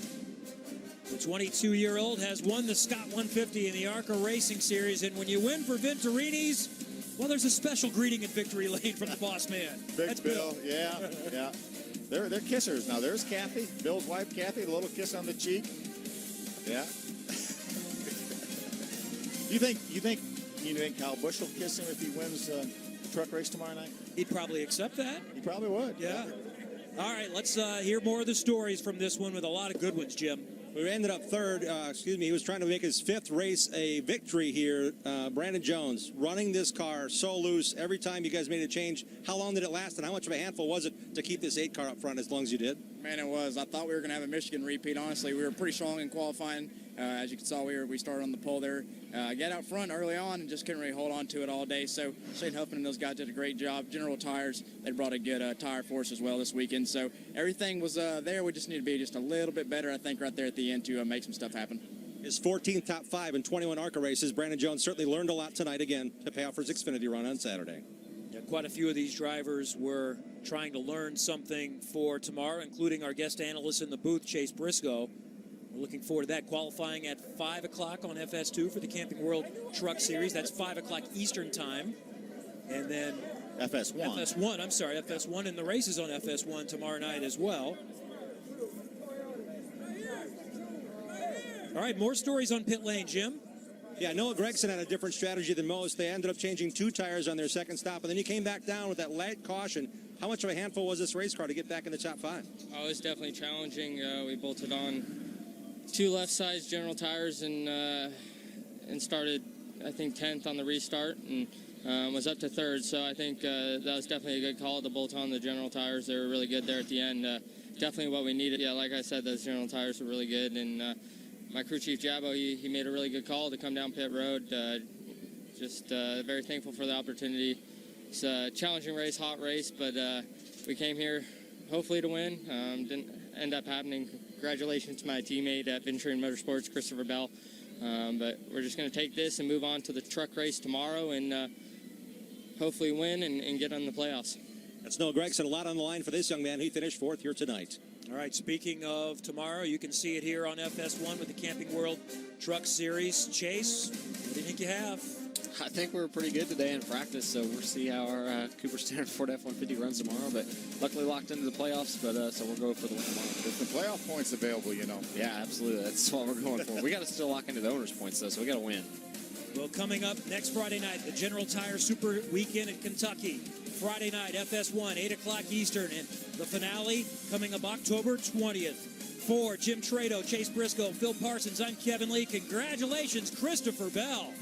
The 22-year-old has won the Scott 150 in the ARCA Racing Series, and when you win for Venturinis, well, there's a special greeting in victory lane from the boss man. That's Bill. Yeah. They're kissers. Now, there's Kathy, Bill's wife, Kathy, a little kiss on the cheek. Yeah. You think Kyle Busch will kiss him if he wins truck race tomorrow night? He'd probably accept that. He probably would. Yeah. All right, let's hear more of the stories from this one with a lot of good ones, Jim. We ended up third. He was trying to make his 5th race a victory here. Brandon Jones running this car so loose every time you guys made a change. How long did it last, and how much of a handful was it to keep this 8 car up front as long as you did? Man, it was. I thought we were going to have a Michigan repeat, honestly. We were pretty strong in qualifying. As you saw, we started on the pole there. Got out front early on and just couldn't really hold on to it all day. So Shane Huffman and those guys did a great job. General Tires, they brought a good tire for us as well this weekend. So everything was there. We just need to be just a little bit better, I think, right there at the end to make some stuff happen. His 14th top 5 in 21 ARCA races. Brandon Jones certainly learned a lot tonight again to pay off for his Xfinity run on Saturday. Yeah, quite a few of these drivers were trying to learn something for tomorrow, including our guest analyst in the booth, Chase Briscoe. We're looking forward to that. Qualifying at 5 o'clock on FS2 for the Camping World Truck Series. That's 5 o'clock Eastern Time. And then FS1. FS1, and the races on FS1 tomorrow night as well. All right, more stories on pit lane, Jim. Yeah, Noah Gragson had a different strategy than most. They ended up changing 2 tires on their second stop, and then he came back down with that light caution. How much of a handful was this race car to get back in the top 5? Oh, it was definitely challenging. We bolted on 2 left-size General tires and started, I think, 10th on the restart. And was up to third. So I think that was definitely a good call to bolt on the General tires. They were really good there at the end. Definitely what we needed. Yeah, like I said, those General tires were really good. And my crew chief, Jabbo, he made a really good call to come down pit road. Just very thankful for the opportunity. It's a challenging race, hot race, but we came here hopefully to win. Didn't end up happening. Congratulations to my teammate at Venturini Motorsports, Christopher Bell. But we're just going to take this and move on to the truck race tomorrow and hopefully win and get on the playoffs. That's Noah Gregson. A lot on the line for this young man. He finished fourth here tonight. All right, speaking of tomorrow, you can see it here on FS1 with the Camping World Truck Series. Chase, what do you think you have? I think we're pretty good today in practice, so we'll see how our Cooper Standard Ford F-150 runs tomorrow. But luckily locked into the playoffs, but so we'll go for the win tomorrow. There's the playoff points available, you know. Yeah, absolutely. That's what we're going for. We got to still lock into the owners' points, though, so we got to win. Well, coming up next Friday night, the General Tire Super Weekend at Kentucky. Friday night, FS1, 8 o'clock Eastern, and the finale coming up October 20th. For Jim Trado, Chase Briscoe, Phil Parsons, I'm Kevin Lee. Congratulations, Christopher Bell.